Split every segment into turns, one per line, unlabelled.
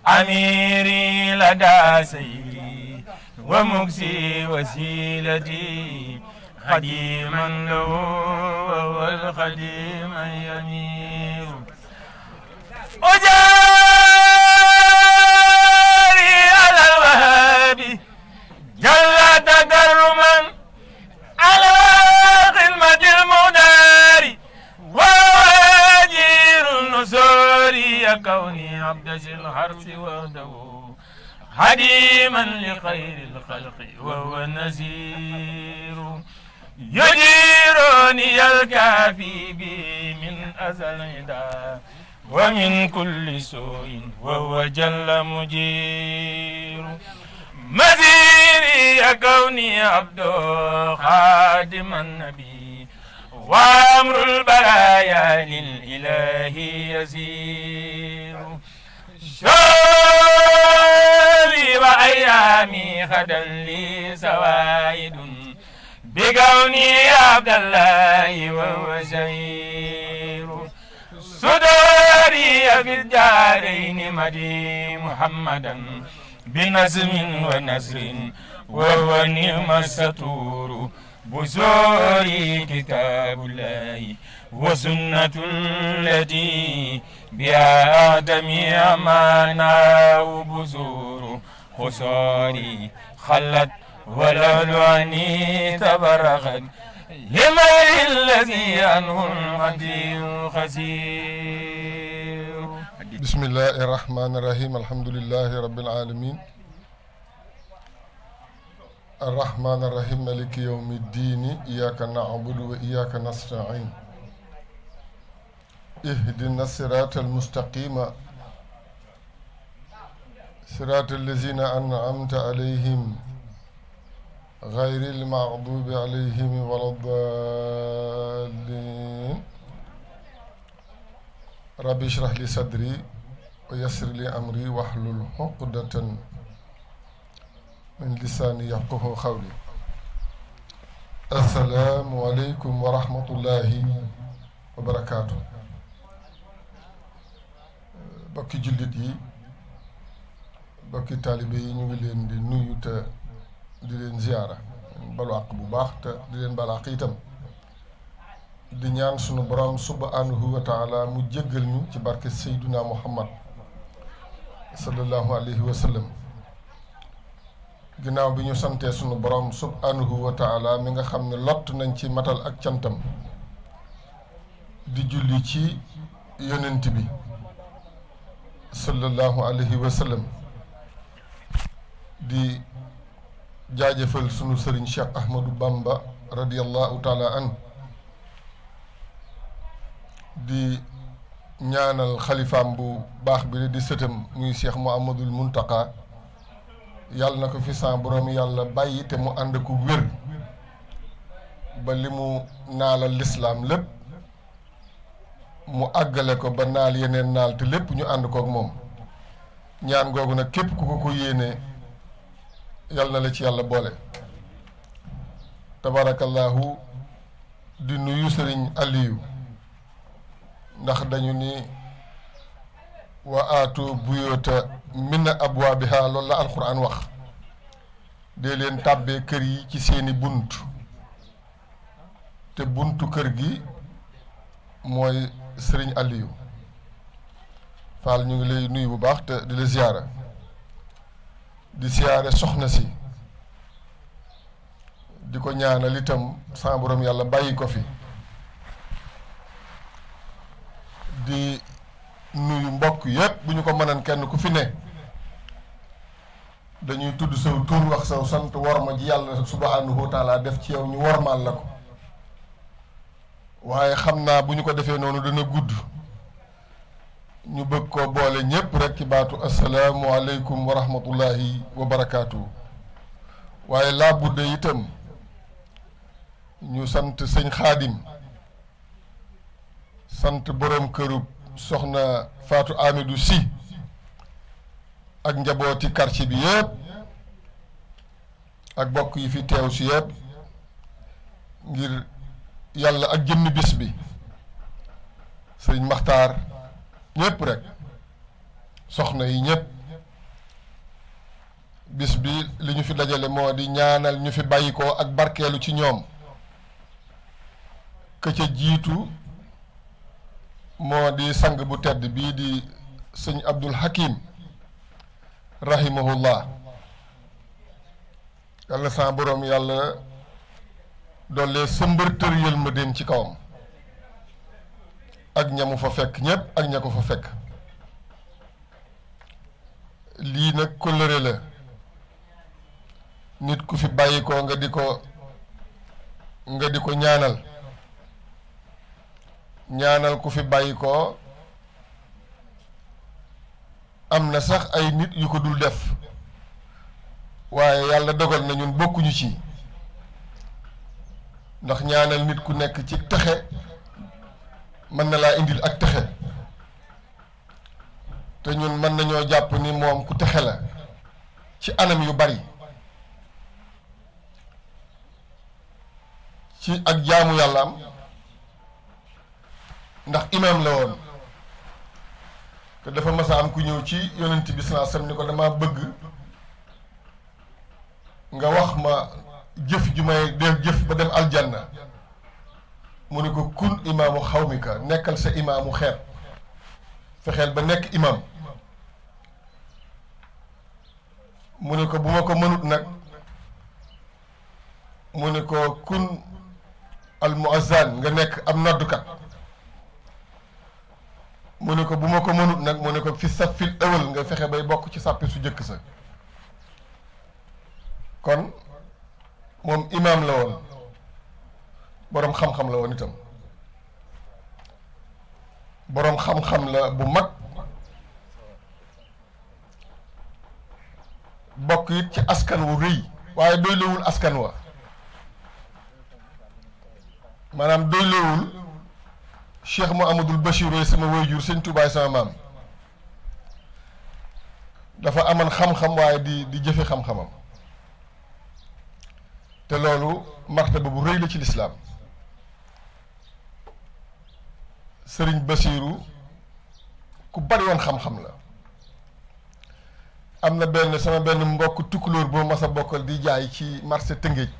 أميري لدى سيري ومكسي وسيلتي خديما له وهو الخديم يمير وجاري على الوهاب جل تكرما على خدمة المدار ووجير النصور كوني عبد الحرس وحده خديما لخير الخلق وهو النذير يجيرني الكافي بي من أزل هدى ومن كل سوء وهو جل مجير مزيري كوني عبد خادم النبي وأمر البرايا للإله يسير شولي وأيامي غدا لي سوائد بكوني عبد الله وهو شهير صدوري في الدارين مدي محمدا بنزم ونسر وهو نعم الستور بزوري كتاب الله وسنة التي بها آدم أمانا وبزور خساري خلت ولولعني تبرخت لمن الذي عنه الغدير خسير.
بسم الله الرحمن الرحيم الحمد لله رب العالمين الرحمن الرحيم مالك يوم الدين إياك نعبد وإياك نستعين اهدنا الصراط المستقيم صراط الذين أنعمت عليهم غير المغضوب عليهم ولا الضالين ربي اشرح لي صدري ويسر لي أمري واحلل عقدة من لساني يفقهوا قولي. السلام عليكم ورحمة الله وبركاته. bokki jullit yi bokki taalibe yi ñu ngi leen di nuyu te di leen ziyaara balu àq bu baax te di leen bal àq itam di ñaan sunu borom subhanahu wa taala mu jéggal ñu ci barke Seyduna Muhammad sallallahu alayhi wa sallam. ginnaaw bi ñu santee sunu borom subhanahu wa taala mi nga xam ne lott nañ ci matal ak cantam di julli ci yonent bi sallallahu alayhi wa sallam di jaajëfal sunu sëriñ Cheikh Ahmadou Bamba radiyallahu taala an di ñaanal xalifaam bu baax bi di sëtam muy Cheikh Mouhamadoul Mountakha yàlla na ko fi sa borom yàlla bàyyi te mu ànd ko wér ba li mu naalal lislaam lépp mu àggale ko ba naal yeneen naal te lépp ñu ànd kook moom ñaan googu nag képp ku ko yéene yàlla na la ci yàlla boole. tabarakallahu di nuyu sëriñ Aliyu ndax dañu ni wa aatu buyoota min abwaabiha loolu la alquran wax dee leen tàbbee kër yi ci seeni bunt te buntu kër gi mooy sëriñ Aliyu Fall ñu ngi lay nuyu bu baax te di la ziyaara di ziyaare soxna si di ko ñaanal itam sa borom yàlla bàyyi ko fi di nuyu mbokk yépp bu ñu ko mënan kenn ku fi ne dañuy tudd saw tur wax saw sant worma ji yàlla subhanahu wa taala def ci yow ñu wormaal la ko waaye xam naa bu ñu ko defee noonu dana gudd ñu bëgg ko boole ñépp rek ci baatu asalaamu aleykum wa rahmatullahi wa barakaatu. waaye laa budde itam ñu sant sëñ Xaadim sant borom këru soxna Faatu Amidou Si ak njabooti quartier bi yëpp ak bokk yi fi teew si yëpp ngir yàlla ak jëmmi bis bi sëriñ Maxtaar ñëpp rek soxna yi ñëpp bis bi li ñu fi dajale moo di ñaanal ñu fi bàyyi ko ak barkeelu ci ñoom. ka ca jiitu moo di sang bu tedd bii di sëñ Abdul Hakim rahimahullah. yàlla sa boroom yàlla doole sëmbërtër yël ma dem ci kawam ak ñamu fa fekk ñépp ak ña ko fa fekk. lii nag kóllëre la nit ku fi bàyyi ko nga di ko ñaanal ku fi bàyyi ko am na sax ay nit yu ko dul def waaye yàlla dogal na ñun bokkuñu ci ndax ñaanal nit ku nekk ci texe mën na laa indil ak texe te ñun mën nañoo jàpp ni moom ku texe la ci anam yu bari ci ak jaamu yàlla am ndax imaam la woon te dafa mas a am ku ñëw ci yonent bi sallallahu alayhi wasallam ni ko dama bëgg nga wax ma jëf ju may def jëf ba dem aljanna mu ne ko kun imaamu xawmika nekkal sa imaamu xeet fexeel ba nekk imaam mu ne ko bu ma ko mënut nag mu ne ko kun al muazzan nga nekk am noddukat mu ne ko bu ma ko mënut nag mu ne ko fi safil ëwal nga fexe bay bokk ci sàppi su jëkk sa kon moom imaam la woon boroom xam-xam la woon itam boroom xam-xam la bu mag bokk it ci askan wu rëy waaye doylewul askan wa maanaam doylewul Cheikh Mouhamadoul Bachir yooyu sama waajur sëñ Tuubaa sama maam dafa amoon xam-xam waaye di jëfe xam-xamam te loolu martaba bu rëy la ci lislaam sëriñ Basiiru ku bari woon xam-xam la am na sama benn mbokk tukkulóor boo mas a bokkal di jaay ci marché Tëngéej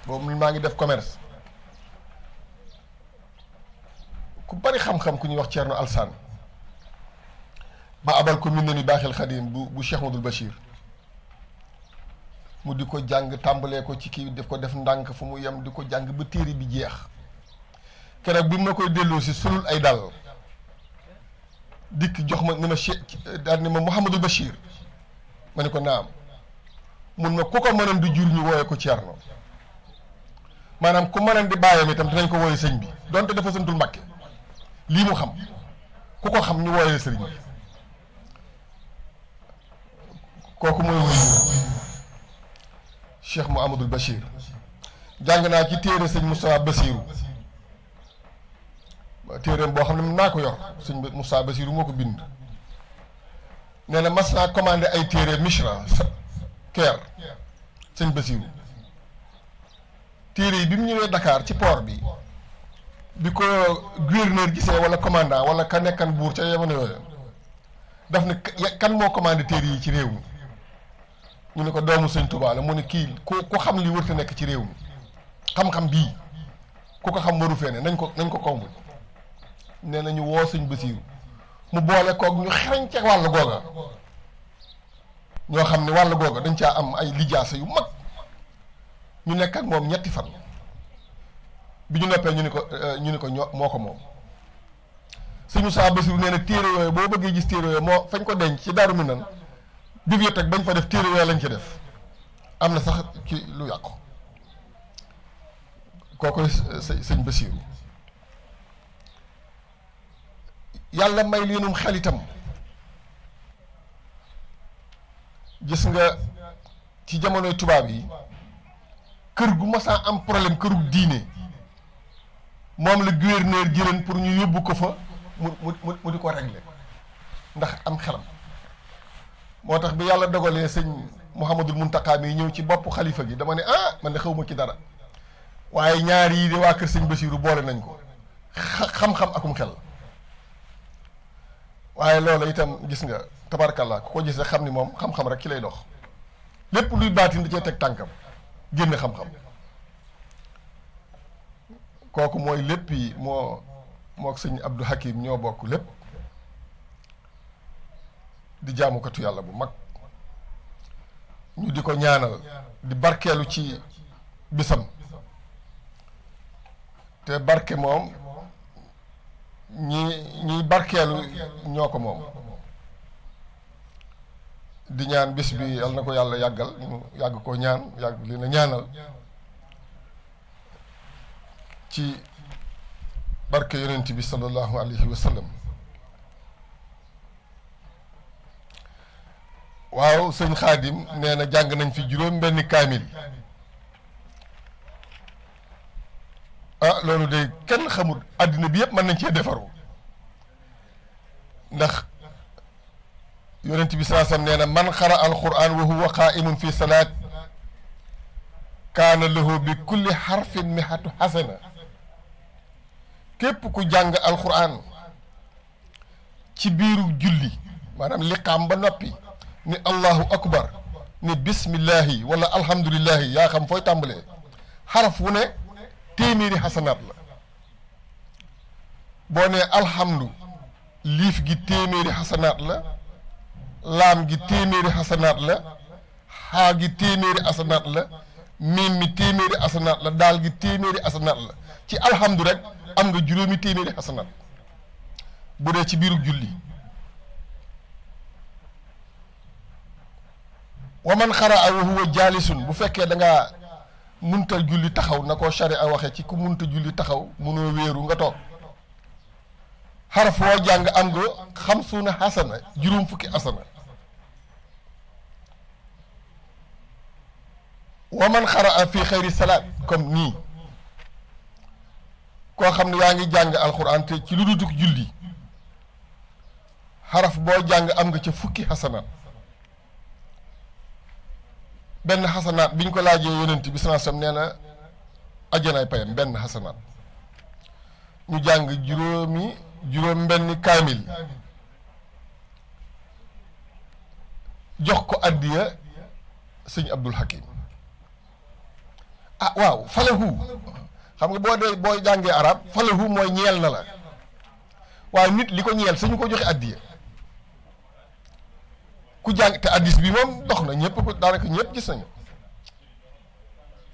boobu maa ngi def commerce ku bari xam-xam ku ñuy wax Ceerno Alsaan ma abal ko min na ni baaxil xadim bu Cheikh Mouhamadoul Bachir mu di ko jàng tàmbalee ko ci kii def ndànk fu mu yem di ko jàng ba téere bi jeex keroog bi ma koy delloo si sulul ay dàll dikk jox ma ni ma daal ni ma Mouhamadoul Bachir ma ne ko naam mun ma ku ko mënoon di jur ñu wooye ko Ceerno maanaam ku mënoon di bàyyam itam dinañ ko wooye sëñ bi donte dafa santul Mbàkke lii mu xam ku ko xam ñu wooye sëriñ bi kooku mooy wuyu Cheikh Mouhamadoul Bachir jàng naa ci téere sëñ Moustapha Bassirou téereem boo xam ne naa ko yor sëñ Moustapha Bassirou moo ko bind nee na mas naa commandé ay téere Mishra Caire sëñ Bassirou téere yi bi mu ñëwee Dakar ci port bi ko gouverneur gisee wala commandant wala ka nekkan buur ca jamono yooyu daf ne kan moo commandé téere yi ci réew mi ñu ne ko doomu sëñ Tuubaa la mu ne kii ku xam li wërta nekk ci réew mi xam-xam bii ku ko xam waru fee ne nañ ko kombul nee na ñu woo sëñ Basiiru mu boole koog ñu xereñ ca wàll googa ñoo xam ne wàll googa dañ caa am ay lijaasa yu mag ñu nekk ak moom ñetti fan bi ñu noppee ñu ni ko moo ko moom sëñ Moussa Basiiru nee na téere yooyu boo bëggee gis téere yooyu moo fañ ko denc ci Daaru Minaan bibliothèque bañ fa def téere yooyu lañ ci def am na sax ci lu yàqu kookoy sëñ Basiiru yàlla may leenum xel itam gis nga ci jamonoy tubaab yi kër gu masaa am problème këru diine moom la gouverneur jëleen pour ñu yóbbu ko fa mu di ko régler ndax am xelam moo tax bi yàlla dogalee sëñ Mouhamadoul Mountakha mi ñëw ci boppu xalifa gi dama ne man de xawma ci dara waaye ñaar yii de waa kër sëñ Basiiru boole nañ ko xam-xam akum xel waaye loolu itam gis nga tabarkalla ku ko gis rek xam ni moom xam-xam rek ki lay dox lépp luy baatin da cee teg tànkam génn xam-xam kooku mooy lépp yi mook sëñ Abdou Hakim ñoo bokk lépp di jaamukatu yàlla bu mag ñu di ko ñaanal di barkeelu ci bisam te barke moom ñiy barkeelu ñoo ko moom di ñaan bis bi yal na ko yàlla yàggal ñu yàgg ko ñaan yàgg li na ñaanal ci barke yonent bi sallallahu alayhi wa sallam waaw sëñ Xaadim nee na jàng nañ fi juróom benn kaamil loolu de kenn xamul àddina bi yëpp mën nañ cee defaru ndax yonent bi sallallahu alayhi wa sallam nee na man xara alquran wa huwa qaimun fi salaat kaana lahu bi kulli xarfin mihatu xasana képp ku jàng alquran ci biiru julli maanaam liqaam ba noppi ni allahu akbar ni bismillahi wala alhamdulillahi yaa xam fooy tàmbalee xaraf wu ne téeméeri xasanaat la boo ne alhamdu liif gi téeméeri xasanaat la laam gi téeméeri xasanaat la xaa gi téeméeri xasanaat la miim mi téeméeri xasanaat la daal gi téeméeri xasanaat la ci alhamdu rek am nga juróomi téeméeri xasanaat bu dee ci biiru julli wa man xaraa wa huwa jaalisun bu fekkee da ngaa munta julli taxaw na ko sharia waxe ci ku munta julli taxaw munoo wéeru nga toog xaraf woo jàng am nga xamsuuna xasana juróom fukki xasana wa man xaraa fi xayri salaat comme nii koo xam ne yaa ngi jàng alxuraan te ci lu duduk julli xaraf boo jàng am nga ca fukki xasanaat benn xasanaat bi ñu ko laajee yonent bi sallallahu alayhi wasallam nee na ajjanaay payam benn xasanaat ñu jàng juróom benn kaamil jox ko addiya sëñ Abdul Hakim waaw falahu xam nga boo jàngee arab falahu mooy ñeel na la waaye nit li ko ñeel suñu ko joxe addiya ku jàng te addis bi moom dox na ñëpp ko daanaka ñëpp gis nañu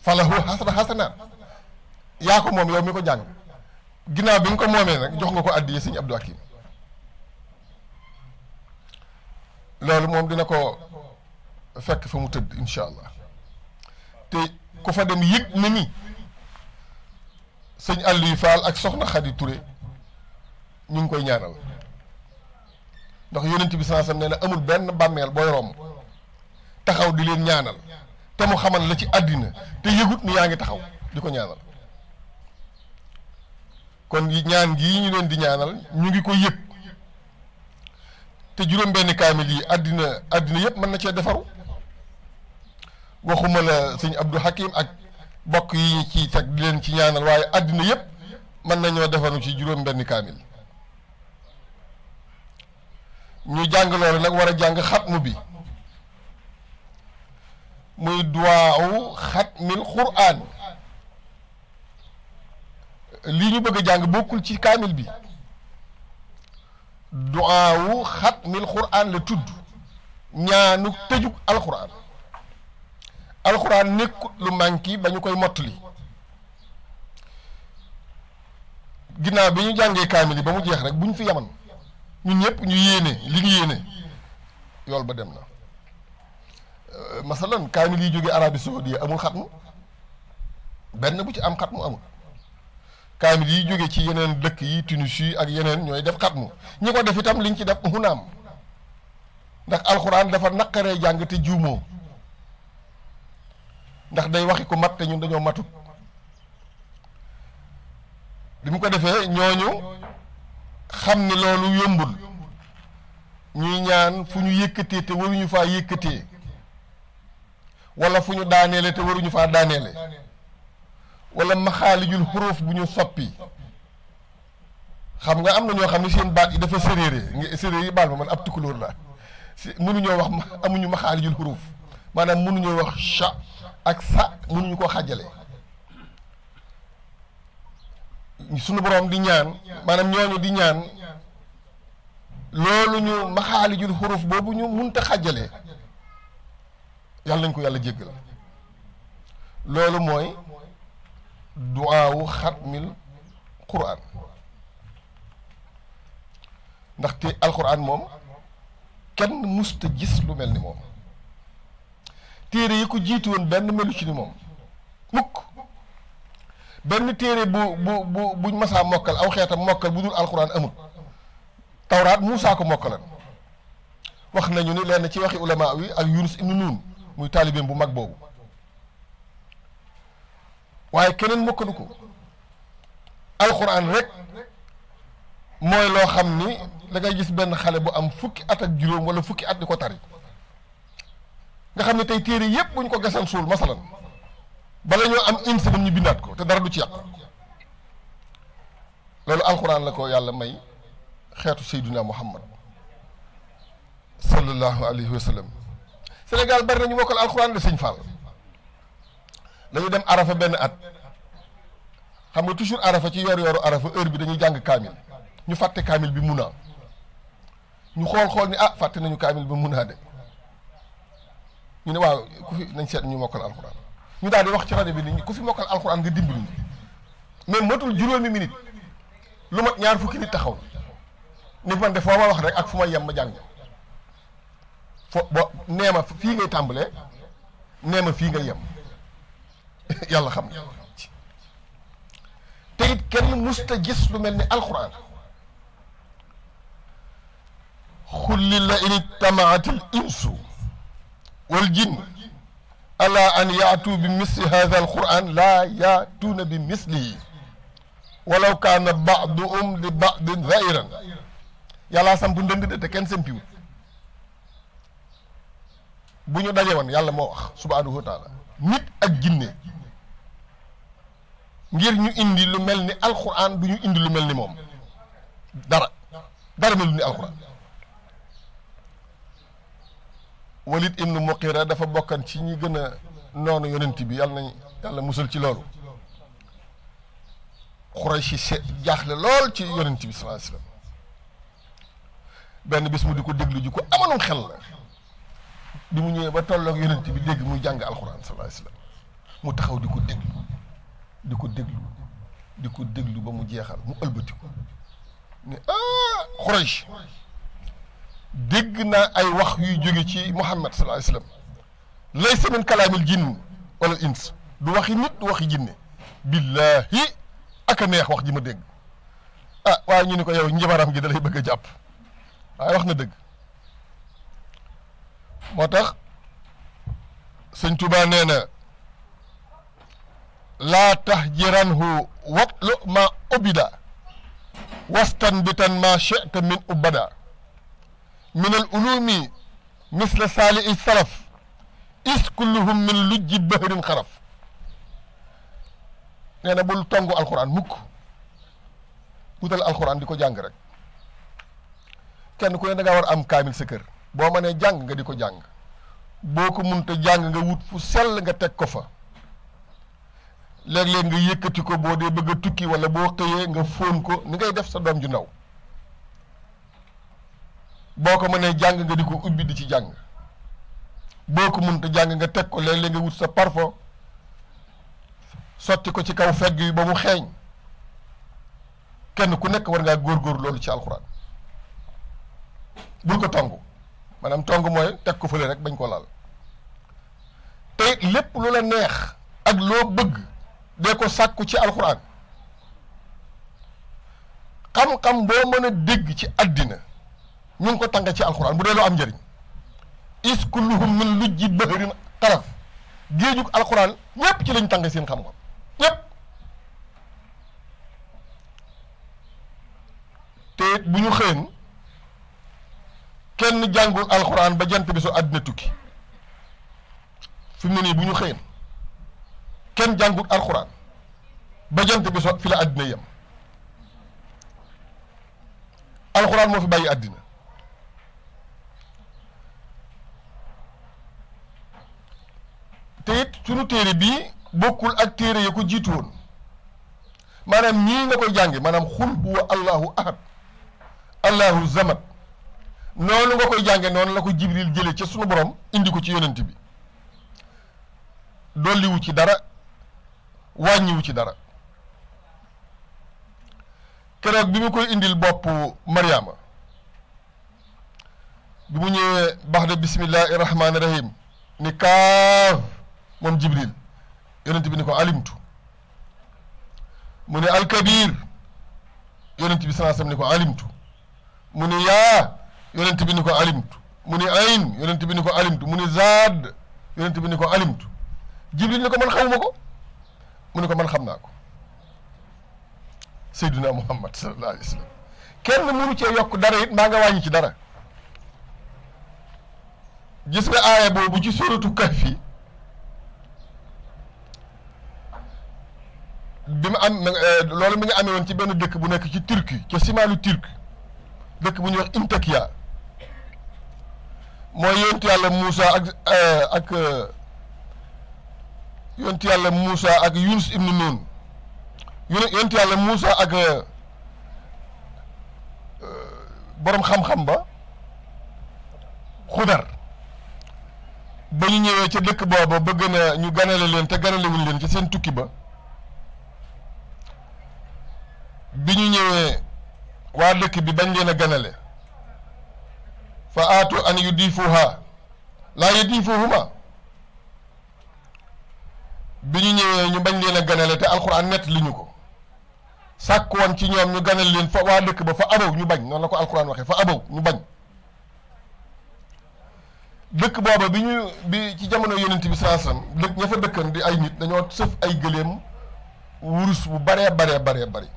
falahu xasanaat yaa ko moom yow mi ko jàng ginnaaw bi nga ko moomee nag jox nga ko addiya sëñ Abdou Hakim loolu moom dina ko fekk fa mu tëdd incha allah te ku fa dem yëg na ni sëñ Aliou Fall ak soxna Khady Touré ñu ngi koy ñaanal ndax yonent bi sallallahu alayhi wasallam nee na amul benn bàmmeel booy romb taxaw di leen ñaanal te mu xamal la ci àddina te yëgut ni yaa ngi taxaw di ko ñaanal kon ñaan gii ñu leen di ñaanal ñu ngi ko yëg te juróom-benn kaamil yi àddina yëpp mën na cee defaru waxuma la sëñ Abdou Hakim ak bokk yi ci teg di leen ci ñaanal waaye àddina yëpp mën nañoo defaru ci juróom-benn kaamil ñu jàng loolu nag war a jàng xatmu bi muy duwaawu xatmil quraan lii ñu bëgg a jàng bokkul ci kaamil bi duwaawu xatmil quraan la tudd ñaanu tëjug alquraan alquraan nekkut lu manqué ba ñu koy mottali ginnaaw bi ñu jàngee kaamil yi ba mu jeex rek bu ñu fi yaman ñun ñëpp ñu yéene li ñu yéene yool ba dem na masalan kaamil yi jógee Arabie Saoudite amul xatmu benn bu ci am xatmu amul kaamil yi jóge ci yeneen dëkk yi Tunisie ak yeneen ñooy def xatmu ñi ko def itam liñ ci def hunaam ndax alxuraan dafa naqaree jàng te juumoo ndax day waxi ko mat te ñun dañoo matut bi mu ko defee ñooñu xam ni loolu yombul ñuy ñaan fu ñu yëkkatee te waruñu faa yëkkatee wala fu ñu daaneele te waruñu faa daaneele wala maxaalijul xuruuf bu ñu soppi xam nga am na ñoo xam ne seen baat yi dafa séréere séréer yi baal ma man ab tukulóor la mënuñoo wax amuñu maxaalijul xuruuf maanaam mënuñu wax cha ak sa mënuñu koo xàjjale sunu boroom di ñaan maanaam ñooñu di ñaan loolu ñu maxaalijul xuruf boobu ñu munta xàjjale yàlla nañ ko yàlla jéggal loolu mooy duwaawu xatmil quraan ndaxte alquran moom kenn musta gis lu mel ni moom téere yi ko jiitu woon benn melu ci ni moom mukk benn téere buñ masaa mokkal aw xeetam mokkal bu dul alquran amut tawraat Muusaa ko mokkalan wax nañu ni lenn ci waxi ulama wi ak Yunus ibnu Nuun muy taalibeem bu mag boobu waaye keneen mokkalu ko alquran rek mooy loo xam ni da ngay gis benn xale bu am fukki at ak juróom wala fukki at di ko tari nga xam ne tey téere yépp buñ ko gasan suul masalan bala ñoo am une semaine ñu bindaat ko te dara du ci yàq loolu alxuraan la ko yàlla may xeetu Seydina Muhammad sallallahu alayhi wa sallam Sénégal bari nañu mokkal alxuraan de sëñ Fall dañu dem arafa benn at xam nga toujours arafa ci yor-yoru arafa heure bi dañuy jàng kaamil ñu fàtte kaamil bi munaa ñu xool ni ah fàtte nañu kaamil bi munaa de ñu ne waaw ku fi nañ seet ñu mokkal alxuraan ñu daal di wax ci rajo bi ni ku fi mokkal alxuraan nga dimbali ñu mais matul juróomi minute lu mat ñaar fukki nit taxaw ni man de foo ma wax rek ak fu ma yem ma jàng nee ma fii ngay tàmbalee nee ma fii ngay yem yàlla xam nga te it kenn musta gis lu mel ni alxuraan xulli la in ijtamaatil insu wal jinn ala an yaatu bi misli hada alquran laa yaatuuna bi mislihi walaw kaana baaduhum li baadin zairan yàllaa samp ndënd de te kenn sempiwut bu ñu daje woon yàlla moo wax subhanahu wa taala nit ak jinne ngir ñu indi lu mel ni alquran du ñu indi lu mel ni moom dara melu ni alquran Walid ibnu Muqira dafa bokkan ci ñi gën a noonu yonent bi yàlla musal ci loolu Xurayshi jaaxle lool ci yonent bi sallallahu alayhi wasallam benn bis mu di ko déglu ji ko amoon xel la bi mu ñëwee ba tolloog yonent bi dégg muy jàng alxuraan sallallahu alayhi wasallam mu taxaw di ko déglu ba mu jeexal mu ëlbatiku ne Xuraysh dégg naa ay wax yuy jóge ci Muhammad sallallahu alayhi wasallam laysa min kalaamil jinn wala ins du waxi nit du waxi jinne billahi ak a neex wax ji ma dégg waaye ñu ni ko yow njabaram gi da lay bëgg a jàpp waaye wax na dëgg moo tax sëñ Tuubaa nee na laa tahjiranhu watlu ma ubida wastanbitan ma shi'ta min ubada min al ulumi misla saali salaf is kulluhum min lujji bahrin xaraf nee na bul tongu alxuraan mukk wutal alxuraan di ko jàng rek kenn ku ne da nga war am kaamil sa kër boo mënee jàng nga di ko jàng boo ko munta jàng nga wut fu sell nga teg ko fa léeg-léeg nga yëkkati ko boo dee bëgg a tukki wala boo xëyee nga fóon ko ni ngay def sa doom ju ndaw boo ko mënee jàng nga di ko ubbi di ci jàng boo ko munta jàng nga teg ko léeg-léeg nga wut sa parfum sotti ko ci kaw fegg yi ba mu xeeñ kenn ku nekk war ngaa góor-góor loolu ci alxuraan bul ko tongu maanaam tongu mooy teg ko fële rek bañ ko laal te lépp lu la neex ak loo bëgg dee ko sàkku ci alxuraan xam-xam boo mën a dégg ci àddina ñu ngi ko tànga ci alxuraan bu dee loo am njëriñ is kulluhum min lujji bahrin xaraf géejug alxuraan ñépp ci lañ tàng seen xam-xam ñépp te bu ñu xëyen kenn jàngul alxuraan ba jant bi so àddina tukki fi mu ne nii bu ñu xëyen kenn jàngul alxuraan ba jant bi so fi la àddina yem alxuraan moo fi bàyyi àddina sunu téere bii bokkul ak téere ya ko jiitu woon maanaam ñii nga koy jànge maanaam xul huwa allahu ahad allahu zamat noonu nga koy jànge noonu la ko jibril jële ca sunu borom indi ko ci yonent bi dolliwu ci dara wàññiwu ci dara keroog bi mu koy indil bopp Mariama bi mu ñëwee bax de bismillahi rahmaani rahim ni kaaf moom jibril yonent bi ni ko alimtu mu ne alkabir yonent bi sallallahu alayhi wasallam ni ko alimtu mu ne yaa yonent bi ni ko alimtu mu ne ayn yonent bi ni ko alimtu mu ne zaad yonent bi ni ko alimtu jibril ni ko man xamuma ko mu ne ko man xam naa ko Seydina Muhammad sallallahu alayhi wasallam kenn mënu cee yokk dara it maa nga wàññi ci dara gis nga aaya boobu ci suratu Kahfi bi mu am loolu mi nga amee woon ci benn dëkk bu nekk ci Turquie ca simaalu Turquie dëkk bu ñuy wax Intakia mooy yonent yàlla Moussa ak yonent yàlla Moussa ak Yunus ibnu Nun yonent yàlla Moussa ak borom xam-xam ba Xudar ba ñu ñëwee ca dëkk booba bëgg na ñu ganale leen te ganalewuñ leen ci seen tukki ba bi ñu ñëwee waa dëkk bi bañ leen a ganale fa aatu an yudifuha laa yudifuhuma bi ñu ñëwee ñu bañ leen a ganale te alxuraan nett li ñu ko sàkk woon ci ñoom ñu ganal leen fa waa dëkk ba fa abaw ñu bañ noonu la ko alxuraan waxee fa abaw ñu bañ dëkk booba bi ci jamono yonent bi sallallahu alayhi wasallam dëkk ña fa dëkkan di ay nit dañoo sëf ay gëléem wurus bu baree bari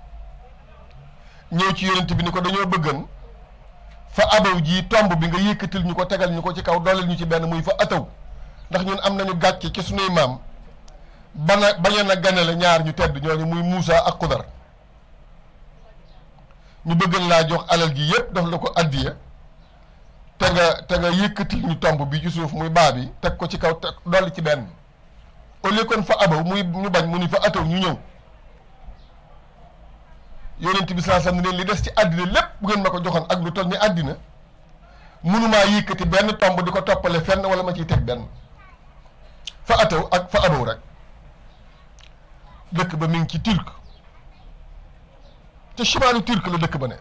ñëw ci yonent bi ni ko dañoo bëggan fa abaw ji tomb bi nga yëkkatil ñu ko tegal ñu ko ci kaw dooleel ñu ci benn muy fa ataw ndax ñun am nañu gàcce ci sunuy maam bañeen a ganale ñaar ñu tedd ñooñu muy Muusa ak Xudar ñu bëggan laa jox alal ji yépp daf la ko addiya te nga yëkkatil ñu tomb bi ci suuf muy baa bi teg ko ci kaw te dolli ci benn au lieu kon fa abaw muy ñu bañ mu ni fa ataw ñu ñëw yonent bi sallallahu alayhi wasallam ne li des ci àddina lépp bu ngeen ma ko joxoon ak lu toll ni àddina mënumaa yëkkati benn tomb di ko toppale fenn wala ma ciy teg benn fa ataw ak fa abaw rek dëkk ba mi ngi ci turc te chimaalu turc la dëkk ba ne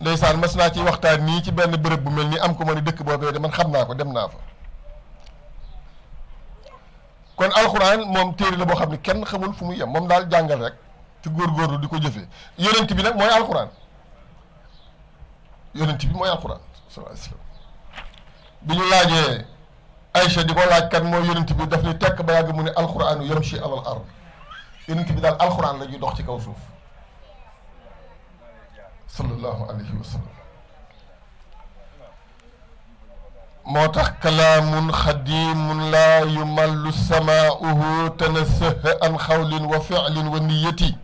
ndeysaan mas naa ci waxtaan nii ci benn bërëb bu mel nii am ko ma ne dëkk boobee de man xam naa ko dem naa fa kon alxuraan moom téere la boo xam ne kenn xamul fu muy yem moom daal jàngal rek te góorgóorlu di ko jëfee yonent bi nag mooy alxuraan yonent bi mooy alxuraan sallallahu alayhi wasallam bi ñu laajee Aïcha di ko laaj kan mooy yonent bi daf ni tekk ba yàgg mu ne alxuraanu yamshi alal ard yonent bi daal alxuraan la ñuy dox ci kaw suuf sallallahu alayhi wa sallam moo tax kalaamun xadimun laa yumallu samaauhu tanassaha an xawlin wa ficlin wa niyati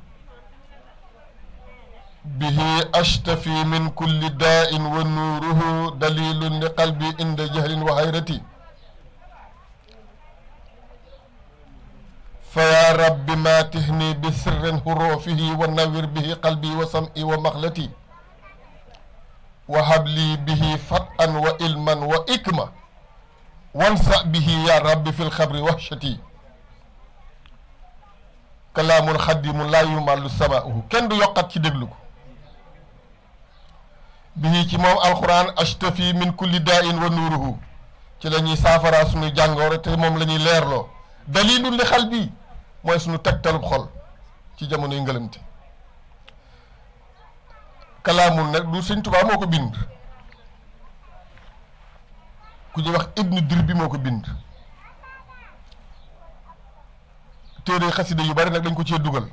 bihi ashtafi min kulli daa'in wa nuuruhu dalilun li qalbi inda jahlin wa hayrati fa yaa rabbi maa tihni bi sirrin hurufihi wa nawwir bihi qalbi wa sam'i wa maxlati wa habli bihi fat'an wa ilman wa ikma wansa bihi yaa rabbi fil xabri wahshati kalaamun xadimun laa yumallu samaa'uhu kenn du yokkat ci déglu ko bihi ci moom alquran ashtafi min kulli daa'in wa nuuruhu ci la ñuy saafaraa suñu jàngooro te moom la ñuy leerloo dalilun li xalbi mooy suñu tegtalub xol ci jamono yu ngëlëmte kalaamun nag du Sëñ Tuubaa moo ko bind ku ñuy wax ibnu Dirbi moo ko bind téere xasida yu bari nag dañ ko cee dugal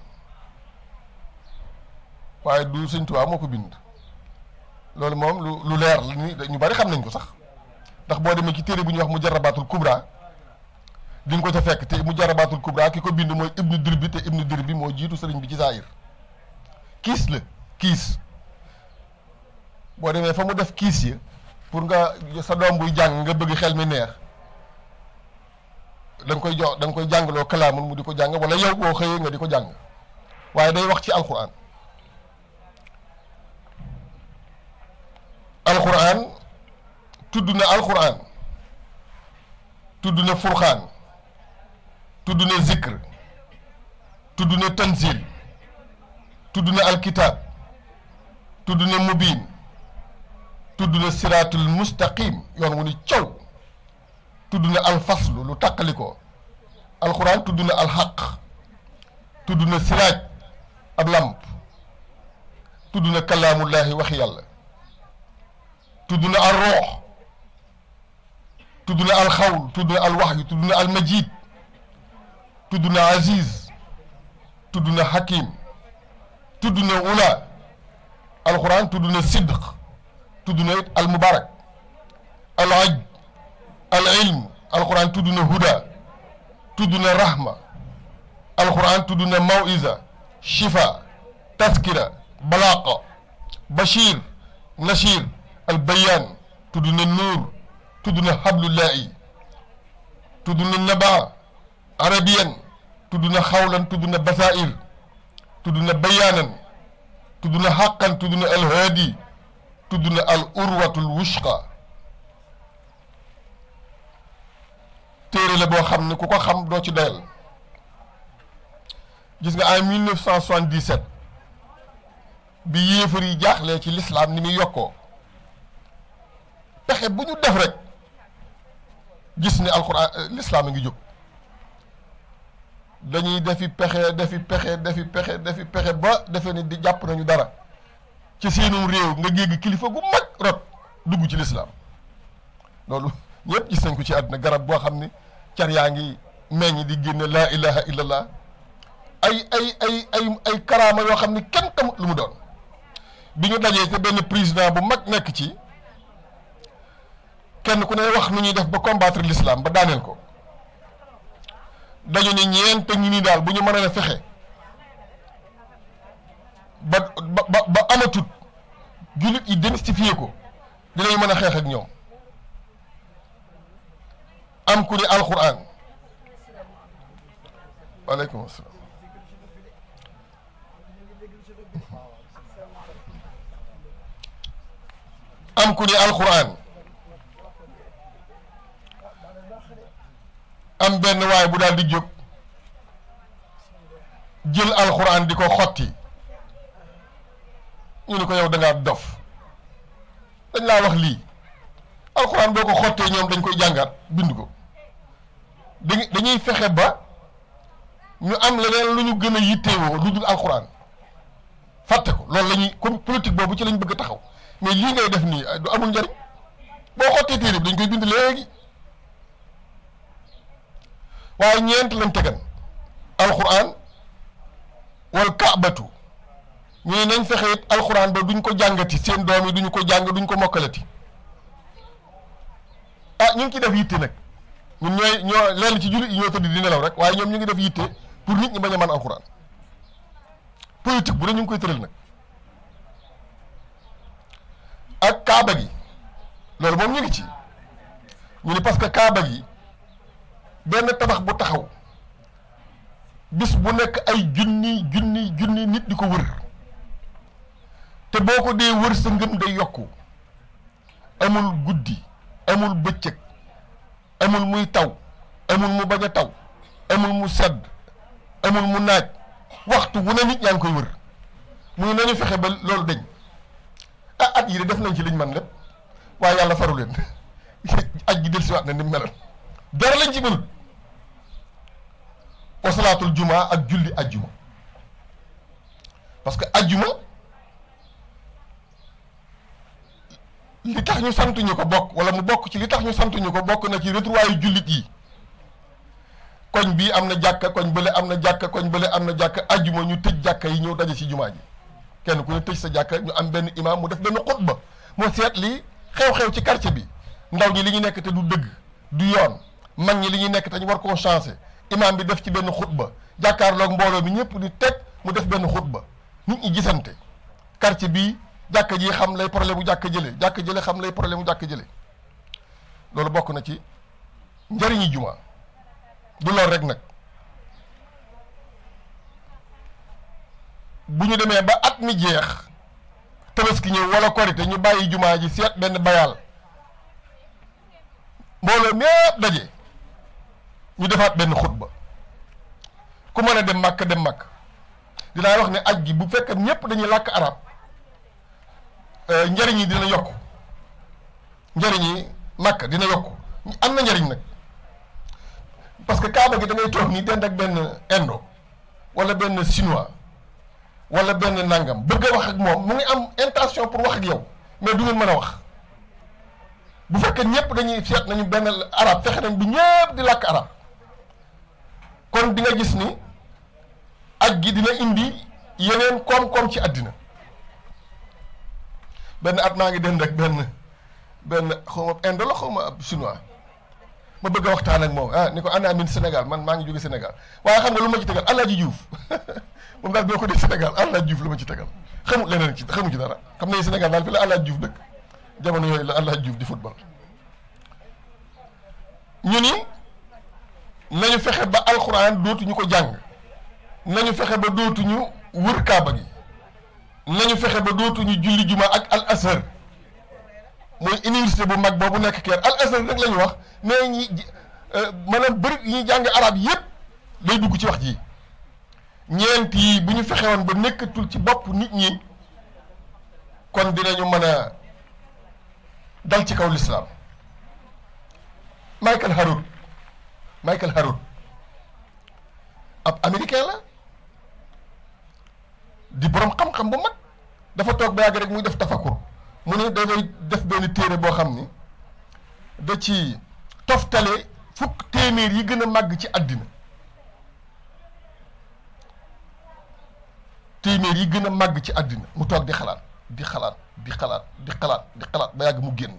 waaye du Sëñ Tuubaa moo ko bind loolu moom lu leer la ni ñu bari xam nañ ko sax ndax boo demee ci téere bu ñuy wax Mujarrabatul Kubra di nga ko ca fekk te Mujarrabatul Kubra ki ko bind mooy ibnu Dirbi te ibnu Dirbi moo jiitu sëriñ bi ci saayir kiis la kiis boo demee fa mu def kiis ya pour nga sa doom buy jàng nga bëgg xel mi neex da nga koy jox da nga koy jàngaloo kalaamul mu di ko jàng wala yow boo xëyee nga di ko jàng waaye day wax ci alquran. alquran tudd na alquran tudd na furxaan tudd na zikr tudd na tanzil tudd na alkitab tudd na mubin tudd na siraatul mustaqim yoon wu ni caw tudd na alfaslu lu tàqalikoo alquran tudd na alxaq tudd na siraaj ab làmp tudd na kalaamullahi waxi yàlla tudd na al roox tudd na al xawl tudd na al waxyu tudd na al majid tudd na aziz tudd na hakim tudd na ula alquran tudd na sidq tudd na it al mubarak al ajb al ilm alquran tudd na huda tudd na rahma alquran tudd na mawiza shifa taskira balaaqa bashir nashir albayaan tudd na nuur tudd na hablullahi tudd na naba arabiyan tudd na xawlan tudd na basair tudd na bayaanan tudd na xaqan tudd na alhaadi tudd na al urwatul wushqa téere la boo xam ne ku ko xam doo ci doyal gis nga en 1977 bi yéefar yi jaaxlee ci l'islam ni muy yokkoo pexe bu ñu def rek gis ni alxuraan l'islam a ngi jóg dañuy defi pexe ba defe ni di jàpp nañu dara ci seenum réew nga géegi kilifa gu mag rot dugg ci l'islam loolu ñëpp gis nañ ko ci àdduna garab boo xam ni car yaa ngi meññ di génne laa ilaha illallah ay karaama yoo xam ni kenn xamut lu mu doon bi ñu dajee te benn président bu mag nekk ci kenn ku ne wax nu ñuy def ba combattre l'islam ba daaneel ko dañu ni ñeent ñi ni daal bu ñu mën a fexe ba amatut jullit yi démystifier ko dinañu mën a xeex ak ñoom am ku ni alquran waaleykum asalaam am ku ni alquran am benn waay bu daal di jóg jël alquran di ko xotti ñu ni ko yow da ngaa dof dañ laa wax lii alquran boo ko xottee ñoom dañ koy jàngaat bind ko dañuy fexe ba ñu am leneen lu ñu gën a yitteewoo lu dul alquran fàtte ko loolu la ñuy comme politique boobu ci lañ bëgg a taxaw mais lii ngay def nii du amul njariñ boo xottee téere bi dañ koy bind léegi waaye ñeent lañ tegan alquran wal kaabatu ñu ne nañ fexe it alquran ba duñ ko jàngati seen doom yi duñu ko jàng duñ ko mokkalati ah ñu ngi ci def yitte nag ñun ñoo lenn ci jullit yi ñoo tëdd di nelaw rek waaye ñoom ñu ngi def yitte pour nit ñi bañ a mën alquran politique bu ne ñu ngi koy tëral nag ak kaaba gi loolu moom ñu ngi ci ñu ne parce que kaaba gi benn tabax bu taxaw bis bu nekk ay junni nit di ko wër te boo ko dee wër sa ngëm day yokku amul guddi amul bëccëg amul muy taw amul mu bañ a taw amul mu sedd amul mu naaj waxtu wu ne nit ñaa ngi koy wër muy nañu fexe ba loolu dañ at yi de def nañ ci liñ man lépp waaye yàlla faru leen aj gi dellusiwaat na ni mu meloon dara lañ ci mënut wa salaatul jumaa ak julli ajjuma parce que ajjuma li tax ñu sant ñu ko bokk wala mu bokk ci li tax ñu sant ñu ko bokk na ci retrouvailles jullit yi koñ bii am na jàkka koñ bële am na jàkka koñ bële am na jàkka ajjuma ñu tëj jàkka yi ñëw daje ci jumaa ji kenn ku ne tëj sa jàkka ñu am benn imam mu def benn xutba moo seet li xew-xew ci quartier bi ndaw ñi li ñu nekk te du dëgg du yoon mag ñi li ñuy nekk te ñu war koo changé imam bi def ci benn xutba jàkkaarloog mbooloo mi ñëpp di teg mu def benn xutba nit ñi gisante quartier bii jàkka ji xam lay problème bu jàkka jële xam lay problème bu jàkka jële loolu bokk na ci njëriñi juma du lool rek nag bu ñu demee ba at mi jeex tabaski ñëw wala korite ñu bàyyi jumaa ji seet benn bayaal mbooloo mépp daje ñu defaat benn xutba ku mën a dem màkk dem màkk. dinaa wax ne aj gi bu fekkee ñëpp dañuy làkk arab njëriñ yi dina yokk njëriñ yi màkk dina yokk am na njëriñ nag parce que kaaba gi da ngay toog nii dend ak benn indo wala benn chinois wala benn nangam bëgg a wax ak moom mu ngi am intention pour wax ak yow mais du ngeen mën a wax bu fekkee ñëpp dañuy seet nañu benn arab fexe nañ bi ñëpp di làkk arab kon di nga gis ni aj gi dina indi yeneen koom-koom ci àddina benn at maa ngi dend rek benn xaw ma indo la xaw ma ab chinois ma bëgg a waxtaan ak moom ni ko ana min Sénégal man maa ngi jóge Sénégal waaye xam nga lu ma ci tegal Alaaji Diouf moom daal boo ko dee Sénégal Alaaji Diouf la ma ci tegal xamul leneen ci xamu ci dara xam ne Sénégal daal fi la Alaaji Diouf dëkk jamono yooyu la Alaaji Diouf di football ñu ni nañu fexe ba alxuraan dootuñu ko jàng nañu fexe ba dootuñu wër kaaba gi nañu fexe ba dootuñu julli juma ak al azhar mooy université bu mag boobu nekk Caire al azhar rek la ñu wax mais ñi maanaam bëri yi ñuy jàng arab yépp day dugg ci wax ji ñeent yi bu ñu fexe woon ba nekkatul ci bopp nit ñi kon dinañu mën a dal ci kaw lislaam Michael Harut ab américain la di borom xam-xam bu mag dafa toog ba yàgg rek muy def tafakkur mu ne dafay def benn téere boo xam ni da ci toftale fukk téeméer yi gën a màgg ci àddina téeméer yi gën a màgg ci àddina mu toog di xalaat ba yàgg mu génn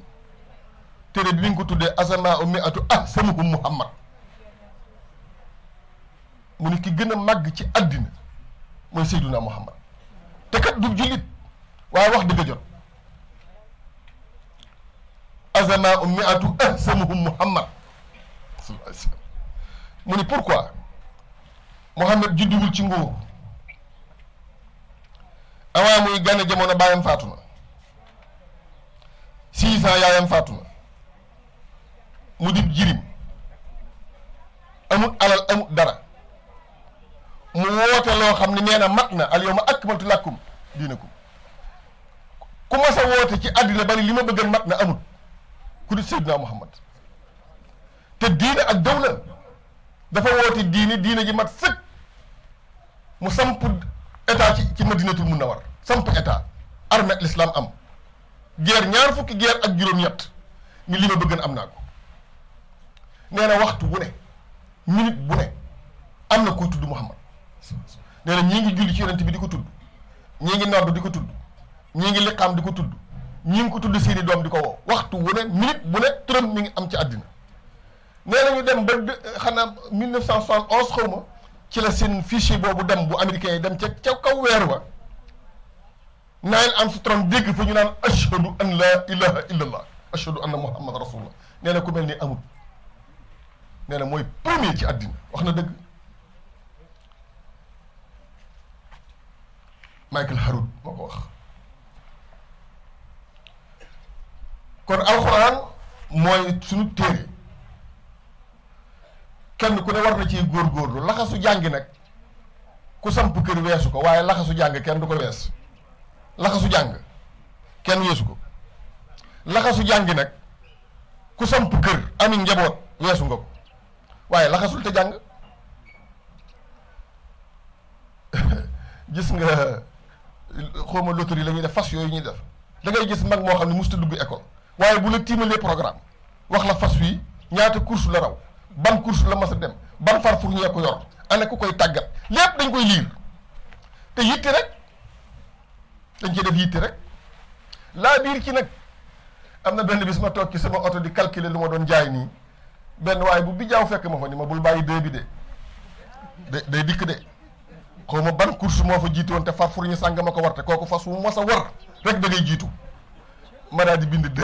téere bi ñu ko tuddee asama u miatu ahsanuhum muhammad mu ne ki gën a màgg ci àddina mooy Seyduna Muhammad te kat du jullit waaye wax dëgg jot azama u miatu ahsanuhum muhammad mu ni pourquoi Muhammad judduwul ci nguur avant muy gane jamono baayam faatu na 6 ans yaayam faatu na mu dib jirim amul alal amul dara mu woote loo xam ne nee na mat na al yawma akmaltu lakum diinakum ku ma sa woote ci àddina bari li ma bëgg mat na amul ku di Seydina Muhammad te diine ak dawla dafa woote diine ji mat sëkk mu samp état ci Madinatul Munawwar samp état armée l'islam am guerre ñaar fukki guerre ak juróom-ñett ni li ma bëgg am naa ko nee na waxtu bu ne minute bu ne am na kuy tudd Muhammad nee na ñii ngi julli ci yonent bi di ko tudd ñii ngi nodd di ko tudd ñii ngi liqaam di ko tudd ñii ngi ko tudd seeni doom di ko woo waxtu bu ne minute bu ne turam mi ngi am ci àddina nee na ñu dem ba xanaa 1971 xaw ma ci la seen fichier boobu dem bu américain yi dem ca kaw weer wa Neil Armstrong dégg fa ñu naan ashhadu an la ilaha illallah ashhadu anna muhammad rasulullah nee na ku mel ni amul nee na mooy premier ci àddina wax na dëgg Michael Harut moo ko wax kon alxuraan mooy suñu téere kenn ku ne war na ciy góorgóorlu laxasu jàngi nag ku samp kër weesu ko waaye laxasu jàng kenn du ko wees laxasu jàng kenn weesu ko laxasu jàngi nag ku samp kër ami njaboot weesu nga ko waaye laxasul te jàng gis nga xawma loterie la ñuy def fas yooyu ñuy def da ngay gis mag moo xam ne musta dugg école waaye bu la tiimalee programme wax la fas wi ñaata course la raw ban course la mas a dem ban farfur ñee ko yor ana ku koy tàggat lépp dañ koy liir te yitte rek dañ ci def yitte rek laa biir ci nag am na benn bis ma toog ci sama oto di calculer lu ma doon jaay nii benn waaye bu bi jaaw fekk ma fa ni ma bul bàyyi dee bi de day dikk de xaw ma ban course moo fa jiitu woon te farfur ñu sàng ma ko war te kooku fas wu mos a war rek da ngay jiitu ma daal di bind 2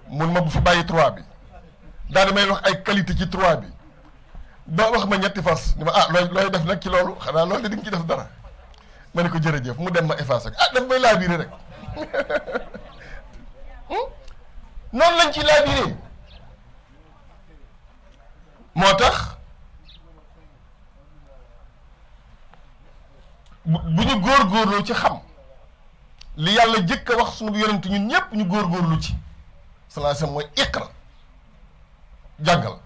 mun ma bu fi bàyyi 3 bi daal di may wax ay qualité ci 3 bi ba wax ma ñetti fas ni ma looy def nag ci loolu xanaa loolu de di nga ci def dara ma ne ko jërëjëf mu dem ma effacé daf may laabiré rek noonu lañ ci laabiré moo tax bu ñu góorgóorlu ci xam li yàlla jëkk a wax sunu yonent ñun ñëpp ñu góorgóorlu ci sallallahu alayhi wasallam mooy iqra jàngal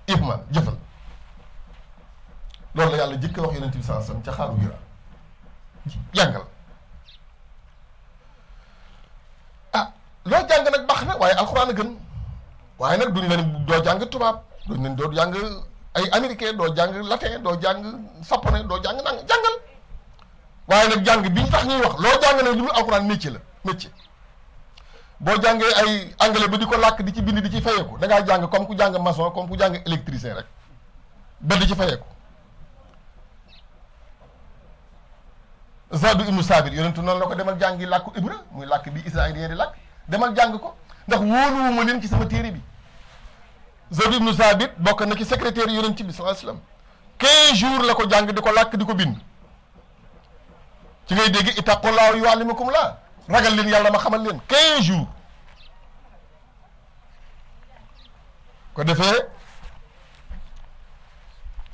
ihmal jëfal loolu la yàlla jëkk a wax yonent bi sallallahu alayhi wasallam ca xaaru Hira jàngal loo jàng nag baax na waaye alxuraan a gën waaye nag duñ la ne doo jàng tubaab duñ leen doo jàng ay américain doo jàng latin doo jàng japonais doo jàng nang jàngal waaye nag jàng bi ñu tax ñuy wax loo jàng nag lu dul alxuraan métier la métier boo jàngee ay anglais ba di ko làkk di ci bind di ci fayeeku da ngaa jàng comme ku jàng maçon comme ku jàng électricien rek ba di ci fayeeku Zaadu ibnu Saabit yonentu noonu la ko demal jàngi làkku ibra muy làkk bi israélien di làkk demal jàng ko ndax wóoluwuma leen ci sama téere bi Zayd ibnu Saabit bokk na ci secrétaire yonent bi sallallahu alayhi wasallam 15 jours la ko jàng di ko làkk di ko bind ci ngay dégg ittaqullaaha yuallimukumullah ragal leen yàlla ma xamal leen 15 jours ko defee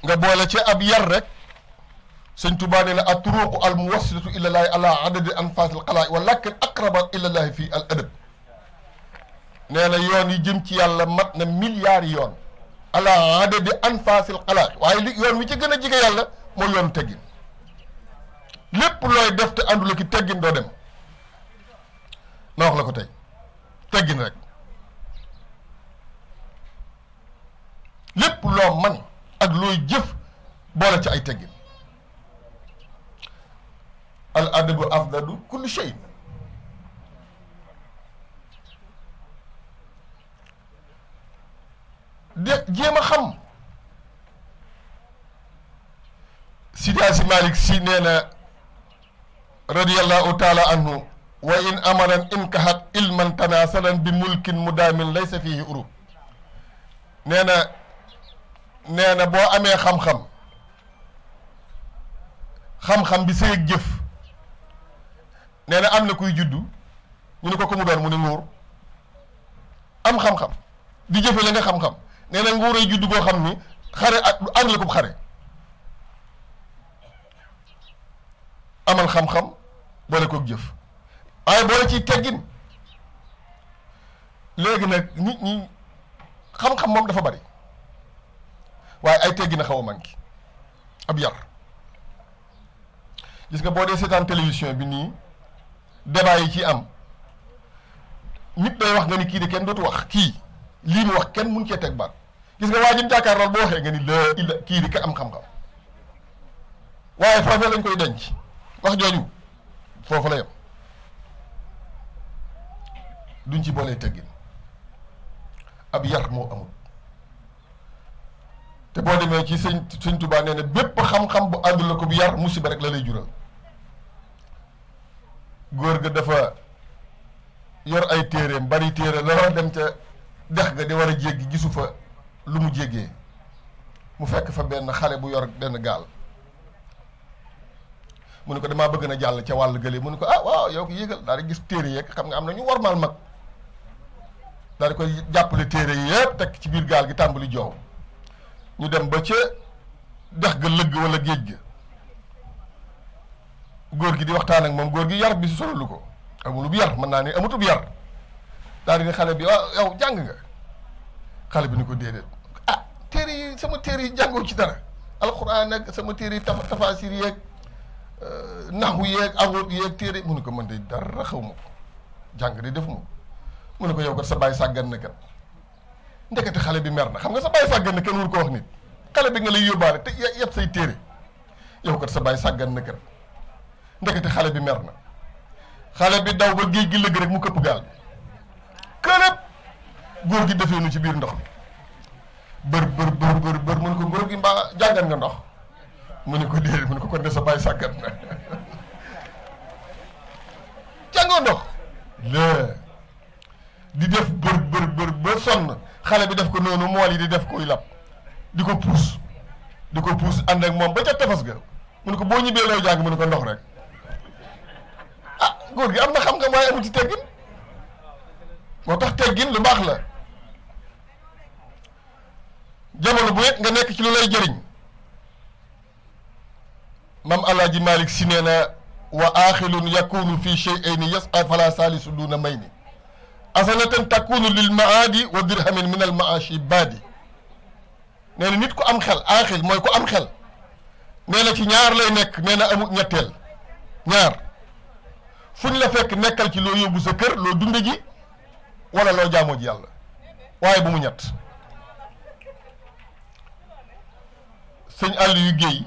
nga boole ci ab yar rek sëñ Tuubaa nee na at-turuqu al muwassilatu ila llaahi ala adadi anfas al qalaa walakin aqraba ila llaahi fii al adab nee na yoon yi jëm ci yàlla mat na milliards yoon ala adadi anfasil xalaat waaye li yoon wi ci gën a jige yàlla mooy yoonu teggin lépp looy def te àndula ki teggin doo dem ma wax la ko tey teggin rek lépp loo man ak looy jëf boole ci ay teggin al adabu afdalu kulli shay de jéem a xam Sidi Asi Malik Si nee na radiyallahu taala anhu wa in amaran inkahat ilman tanasalan bi mulkin mudaamin laysa fihi urub nee na boo amee xam-xam bi sëy ak jëf nee na am na kuy juddu ñu ne ko mu doon mu ne nguur am xam-xam di jëfe la nga xam-xam nee na nguuray juddu goo xam ni xare ak du ànd la ko xare amal xam-xam boole koog jëf waaye boole ciy teggin léegi nag nit ñi xam-xam moom dafa bari waaye ay teggin a xaw a manqué ab yar gis nga boo dee seetaan télévision bi nii débat yi ci am nit day wax nga ni kii de kenn dootu wax kii lii mu wax kenn mun cee teg baat gis nga waa ji mu jàkkaar lool boo waxee nga ni la kii di ka am xam-xam waaye foofee lañ koy denc wax jooju foofu la yem duñ ci boolee teggin ab yar moo amul te boo demee ci sëñ Tuubaa nee na bépp xam-xam bu àndul la ko bu yar musiba rek la lay jural góor ga dafa yor ay téereem bari téere la war dem ca dex ga di war a jéggi gisu fa lu mu jéggee mu fekk fa benn xale bu yor benn gaal mu ne ko damaa bëgg na jàll ca wàll gële mu ne ko waaw yow ko yéegal daal di gis téere yeeg xam nga am na ñu warmal mag daal di koy jàppale téere yi yëpp teg ci biir gaal gi tàmbali joow ñu dem ba ca dex ga lëgg wala géej ga góor gi di waxtaan ak moom góor gi yar bi si solalu ko amul bu yar mën naa ne amutub yar daal di ne xale bi waaw yow jàng nga xale bi ni ko déedéet téere yi sama téere yi jàngoo ci dara alxuraan ak sama téere yi tafaasir yeeg naxu yeeg awut yeeg téere mu ne ko man de dara xaw ma ko jàng de defuma ko mu ne ko yow kat sa bàyyi sàggan na kat ndekete xale bi mer na xam nga sa bàyyi sàggan na kenn wur ko wax nit xale bi nga lay yóbbaale te yëpp say téere yow kat sa bàyyi sàggan na kat ndekete xale bi mer na xale bi daw ba géej gi lëgg rek mu këpp gaal bi këlëb góor gi defee nu ci biir ndox mi bër mu ne ko góor gi mbaa jàngat nga ndox mu ne ko déedéet mu ne ko kon de sa bàyyi sàggan na jàngoo ndox lée di def bër ba sonn xale bi def ko noonu mool yi di def koy lab di ko puus ànd ak moom ba ca tefas ga mu ne ko boo ñibbee looy jàng mu ne ko ndox rek ah góor gi am na xam-xam waaye amul ci teggin moo tax teggin lu baax la jamono bu nekk nga nekk ci lu lay jëriñ mam Alaaji Malik Si nee na wa aaxilun yakunu fi shay'ayni yas'a fala salisu duna mayni asanatan takunu lil maadi wa dirhamin min al maashi baadi nee na nit ku am xel aaxil mooy ku am xel nee na ci ñaar lay nekk nee na amul ñetteel ñaar fu ñu la fekk nekkal ci loo yóbbu sa kër loo dunde ji wala loo jaamoo ji yàlla waaye bu mu ñett sëñ Aliou Guèye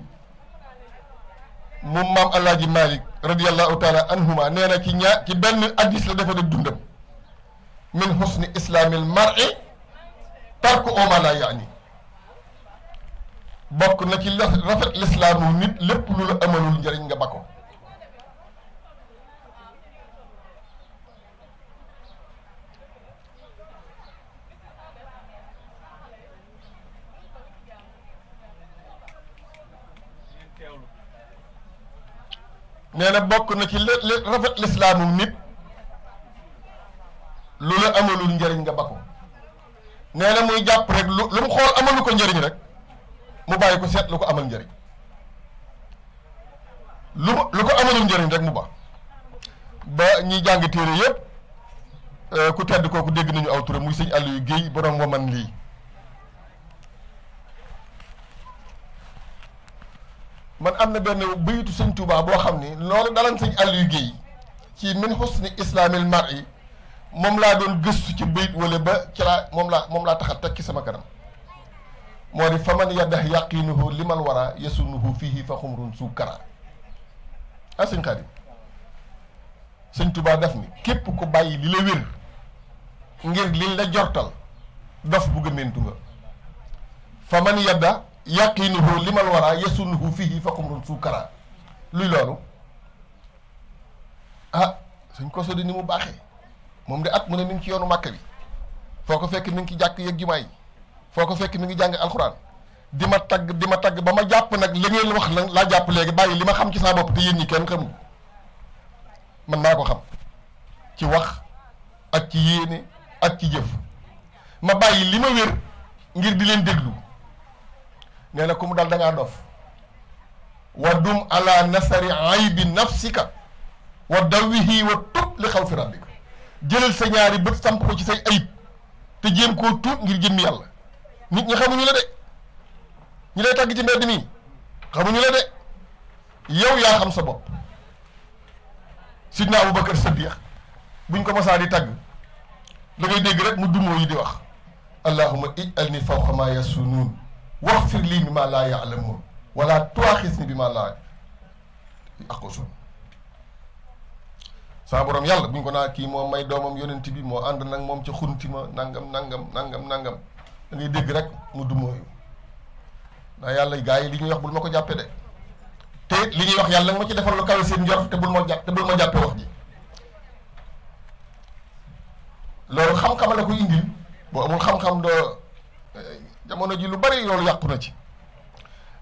moom maam Alaaji Malik radiyallahu taala anhuma nee na ci benn addis la dafa def dundam min husni islaamil mar'i tarku ma la yaani bokk na ci rafet lislaamu nit lépp lu la amalul njëriñ nga bako nee na bokk na ci rafet lislaamu nit lu la amalul njëriñ nga bako nee na muy jàpp rek lu mu xool amalu ko njëriñ rek mu bàyyi ko seet lu ko amal njëriñ lu ko amalul njëriñ rek mu ba ñiy jàng téere yëpp ku tedd kooku dégg nañu aw turam muy sëñ Aliou Guèye borom waman lii man am na benn bayitu sëñ Touba boo xam ni loolu dalan sëñ Aliou Guèye ci min husni islaamil mar'i moom laa doon gëstu ci bayit wala ba ci laa moom laa taxal teg ci sama kanam moo di faman yaddah yaqinuhu liman wara yasunuhu fihi fa xumrun suukara ah sëñ Xaadim sëñ Touba def ni képp ku bàyyi li la wér ngir liñ la jortal dof bu gëmmentu nga faman yadda yaqinuhu liman wara yasunuhu fihi fa xumrun suukara luy loolu ah suñ ko sodi ni mu baaxee moom de at mu ne mi ngi ci yoonu màkk bi foo ko fekk mi ngi ci jàkk yeeg jumaa yi foo ko fekk mi ngi jàng alxuraan di ma tagg ba ma jàpp nag li ngeen wax la laa jàpp léegi bàyyi li ma xam ci saa bopp te yéen ñi kenn xamul man maa ko xam ci wax ak ci yéene ak ci jëf ma bàyyi li ma wér ngir di leen déglu nee na ku mu dal da ngaa dof wa dum ala nasari aybi nafsika wa dawihi wa tub li xaw fi rabbika jëlal sa ñaari bët samp ko ci say ayib te jéem koo tuub ngir jëmmi yàlla nit ñi xamuñu la de ñi lay tagg ci mbedd mi xamuñu la de yow yaa xam sa bopp sidna Abubakar Siddiq buñ ko masaa di tagg da ngay dégg rek mu dumoo yi di wax allahumma ij'alni fawqa ma yasunuun waxfir lii bi ma laa ya'lamuun wala tuaxisni bi ma laa aqusun saa borom yàlla buñ ko naa kii moo may doomam yonent bi moo ànd nag moom ca xunti ma nangam da ngay dégg rek mu dumóoyu ndax yàlla gaa yi li ñuy wax bul ma ko jàppe de te li ñuy wax yàlla nga ma ci defal lu kawe seen njort te bul ma jàppe wax ji loolu xam-xam la ko indil boo amul xam-xam doo jamono ji lu bari loolu yàqu na ci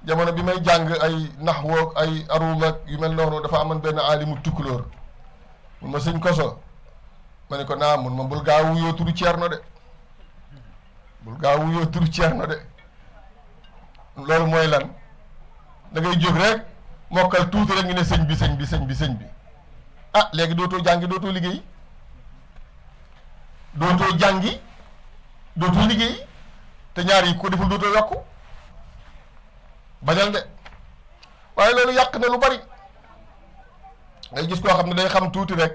jamono bi may jàng ay naxwoog ay aruum ak yu mel noonu dafa amoon benn aalimu tukkulóor mun ma sëñ koso ma ne ko naa mun ma bul gaa wuyoo turu Ceerno de loolu mooy lan da ngay jóg rek mokkal tuuti rek ñu ne sëñ bi ah léegi dootoo jàngi dootoo liggéey dootoo liggéey te ñaar yi ko deful dootoo yokku bañal de waaye loolu yàq na lu bari ngay gis koo xam ne day xam tuuti rek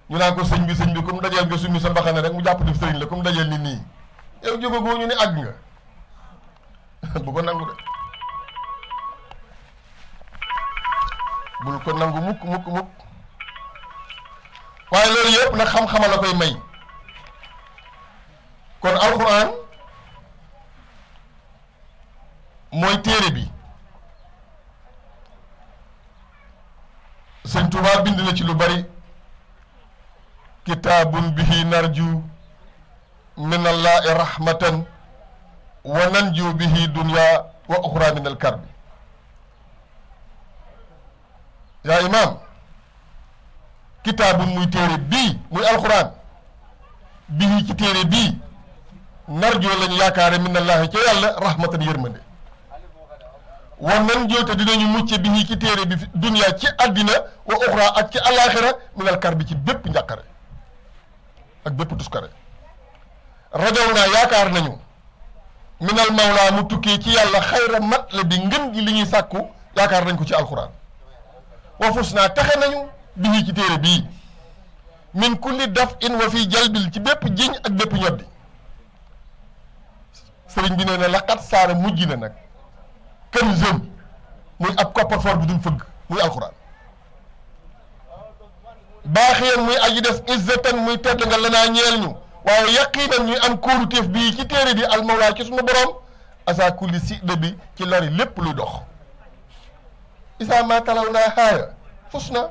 ñu naan ko sëñ bi comme dajeel nga summi sa mbaxane rek mu jàpp def sëriñ la comme dajeel ni nii yow jógagoo ñu ne àgg nga bu ko nangu de bul ko nangu mukk waaye loolu yëpp nag xam-xama la koy may kon alxuraan mooy téere bi sëñ Tuubaa bind na ci lu bari kitaabun bihi narju min allahi rahmatan wa nanju bihi dunya wa uxra min al karbi. yaa imaam kitaabun muy téere bii muy alquran bii ci téere bii narjoo lañu yaakaare min allahi ca yàlla rahmatan yërmande wa nanjoo te dinañu mucce bii ci téere bi dunya ci àddina wa uxra ak ci alaxira min al karbi ci bépp njàqare ak bépp tuskare. rajow naa yaakaar nañu minal mawla mu tukkee ci yàlla xayra mat la bi ngën gi li ñuy sàkku yaakaar nañ ko ci alquran wa fus naa texe nañu bii ci téere bii min kulli daf in wa fii jalbil ci bépp jiñ ak bépp ñoddi. sëriñ bi nee na laqat saara mujj na nag kën zëm muy ab coffre-fort bu dul fëgg muy alquran baaxeen muy aji des izzatan muy tedd nga lanaa ñeel ñu waaye yaqiinan ñuy am kóoruteef bii ci téere bi almawlaa ci sunu borom asa kulli si de bi ci lori lépp luy dox. isaa ma talaw naa xaaya fus na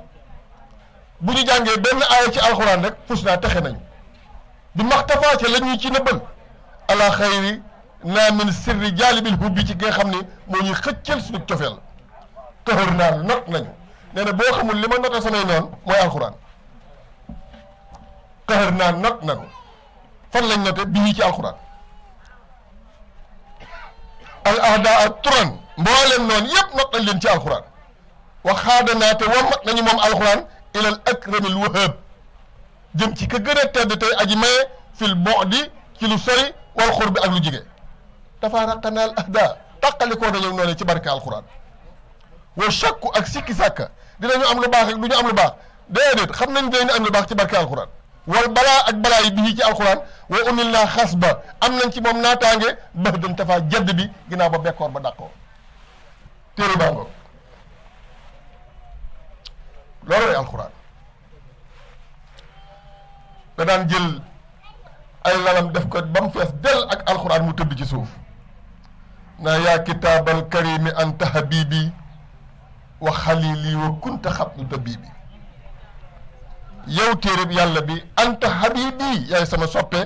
bu ñu jàngee benn aaya ci alxuraan rek fus naa texe nañu bi maxtafaa ca la ñuy ci nëbbal ala xayri naa min sirri jaalibil hubbi ci nga xam ne moo ñuy xëccal suñu cofeel këhër naa not nañu nee na boo xamul li ma noté samay noonu mooy alxuraan këhër naa not nañu fan lañ noté bii ci alxuraan al ahdaa turan mbooleem noonu yëpp not nañ leen ci alxuraan wax xaadanaa te wammat nañu moom alxuraan ilal akramil wahab jëm ci ka gën a tedd tey aji maye fil bu'di ci lu sori wal xurbi ak lu jige tafaaraqanaa al ahdaa tàqalikoo nañu noonu ci barke alxuraan wa shakku ak sikki sàkka dinañu am lu baax ak du ñu am lu baax déedéet xam nañ dinañu am lu baax ci barke alxuraan wal balaa ak balaa yi bii ci alxuraan wa unil naa xas ba am nañ ci moom naataange bëx dañ tafaa jadd bi ginnaaw ba bekkoor ba dàqoo téere baa ngoog loolu lay alxuraan da daan jël ay lalam def ko ba mu fees del ak alxuraan mu tëdd ci suuf naa yaa kitaabal karimi anta habibi wa xalili wa kunta xablu tabibi yow téereb yàlla bi anta habibi yaay sama soppe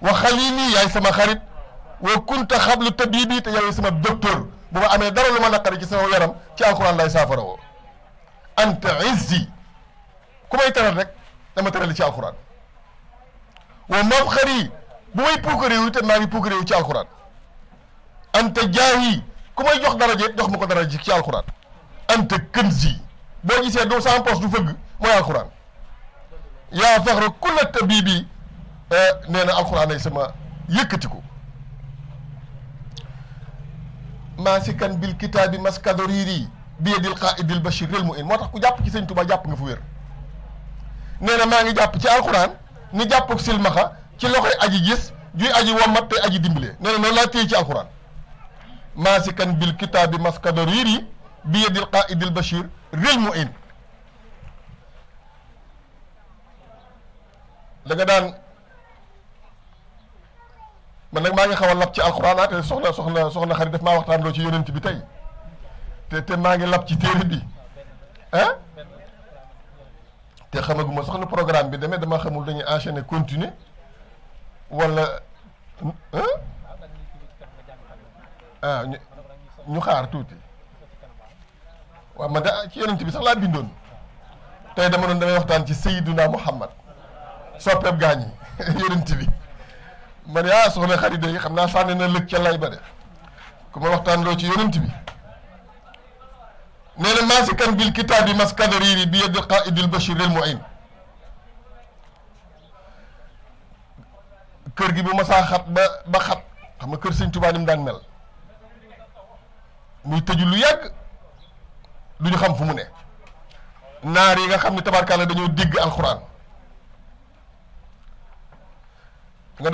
wa xalili yaay sama xarit wa kunta xablu tabibi te yaay sama docteur bu ma amee dara lu ma naqari ci sama yaram ci alxuraan lay saafara woo anta izzi ku may teral rek dama terali ci alxuraan wa mafxari bu may puukaréewu te maa ngi puukaréewu ci alxuraan anta jaahi ku may jox daraje jox ma ko daraje ci alxuraan anta kanzi boo gisee doo sama poos du fëgg mooy alxuraan yaa faxra kulla tabibi nee na alxuraan ay sama yëkkatiku maasikan bil kitaabi maskadoriri bi yadil qaidil bashir rel mu in moo tax ku jàpp ci sëñ Tuubaa jàpp nga fu wér nee na maa ngi jàpp ci alxuraan ni jàpp ak silmaxa ci loxoy aji gis juy aji wammat te aji dimbale nee na noonu laa téye ci alxuraan maasikan bil kitaabi maskadoriri bi yadil qaidil bashir rel mu in da nga daan man nag maa ngi xaw a lab ci alxuraan te soxna xarit daf maa waxtaan loo ci yonent bi tey te maa ngi lab ci téere bi ah te xamaguma soxna programme bi demee dama xamul dañuy enchaîner continuer wala ñu xaar tuuti waaw man da ci yonent bi sax laa bindoon tey dama doon damay waxtaan ci Sayyiduna Muhammad soppeeb gaañ yi yonent bi ma ne soxna xarit yi xam naa sànni na lëg ca lay ba de ku ma waxtaan loo ci yonent bi nee na maasikan bil kitaabi maskadoriri bi yadil qaidil bashir rel muin kër gi bu ma saa xat ba xat xam nga kër sëñ Tuubaa ni mu daan mel muy tëju lu yàgg du ñu xam fu mu ne naar yi nga xam ne tabarkàlla dañoo dégg alxuraan nga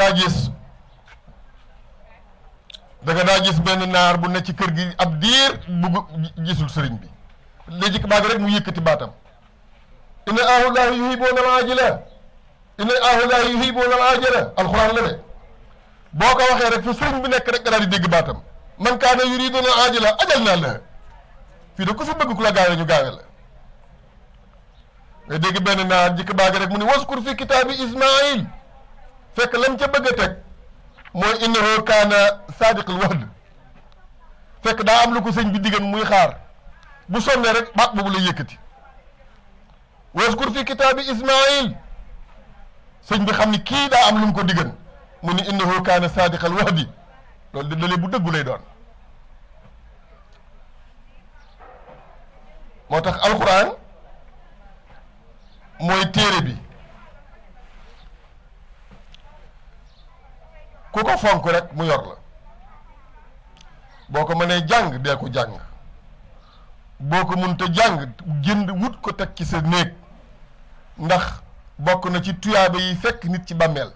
daa gis benn naar bu ne ci kër gi ab diir bugg gisul sëriñ bi léegi baag rek mu yëkkati baatam inna ahulaahi yuhibuuna al ajila inna ahulaahi yuhibuuna al ajila alxuraan la de boo ko waxee rek fu sëriñ bi nekk rek nga daal di dégg baatam man kaana yuriduuna al ajila ajal naa la fii de ku fi bëgg ku la gaawee ñu gaawee la nga dégg benn naar jikk baag rek mu ne waskur fi kitaabi Ismaayil fekk lam ca bëgg a teg mooy innahu kaana saadiqal wa'd fekk daa am lu ko sëñ bi diggan muy xaar bu sonnee rek baat boobu lay yëkkati waskur fi kitaabi Ismaïl sëñ bi xam ni kii daa am lu mu ko diggan mu ni innahu kaana saadiqal wa'd loolu de dalee bu dëggu lay doon moo tax alxuraan mooy téere bi ku ko fonk rek mu yor la boo ko mënee jàng dee ko jàng boo ko mënta jàng jënd wut ko teg ci sa néeg ndax bokk na ci tuyaaba yi fekk nit ci bàmmeel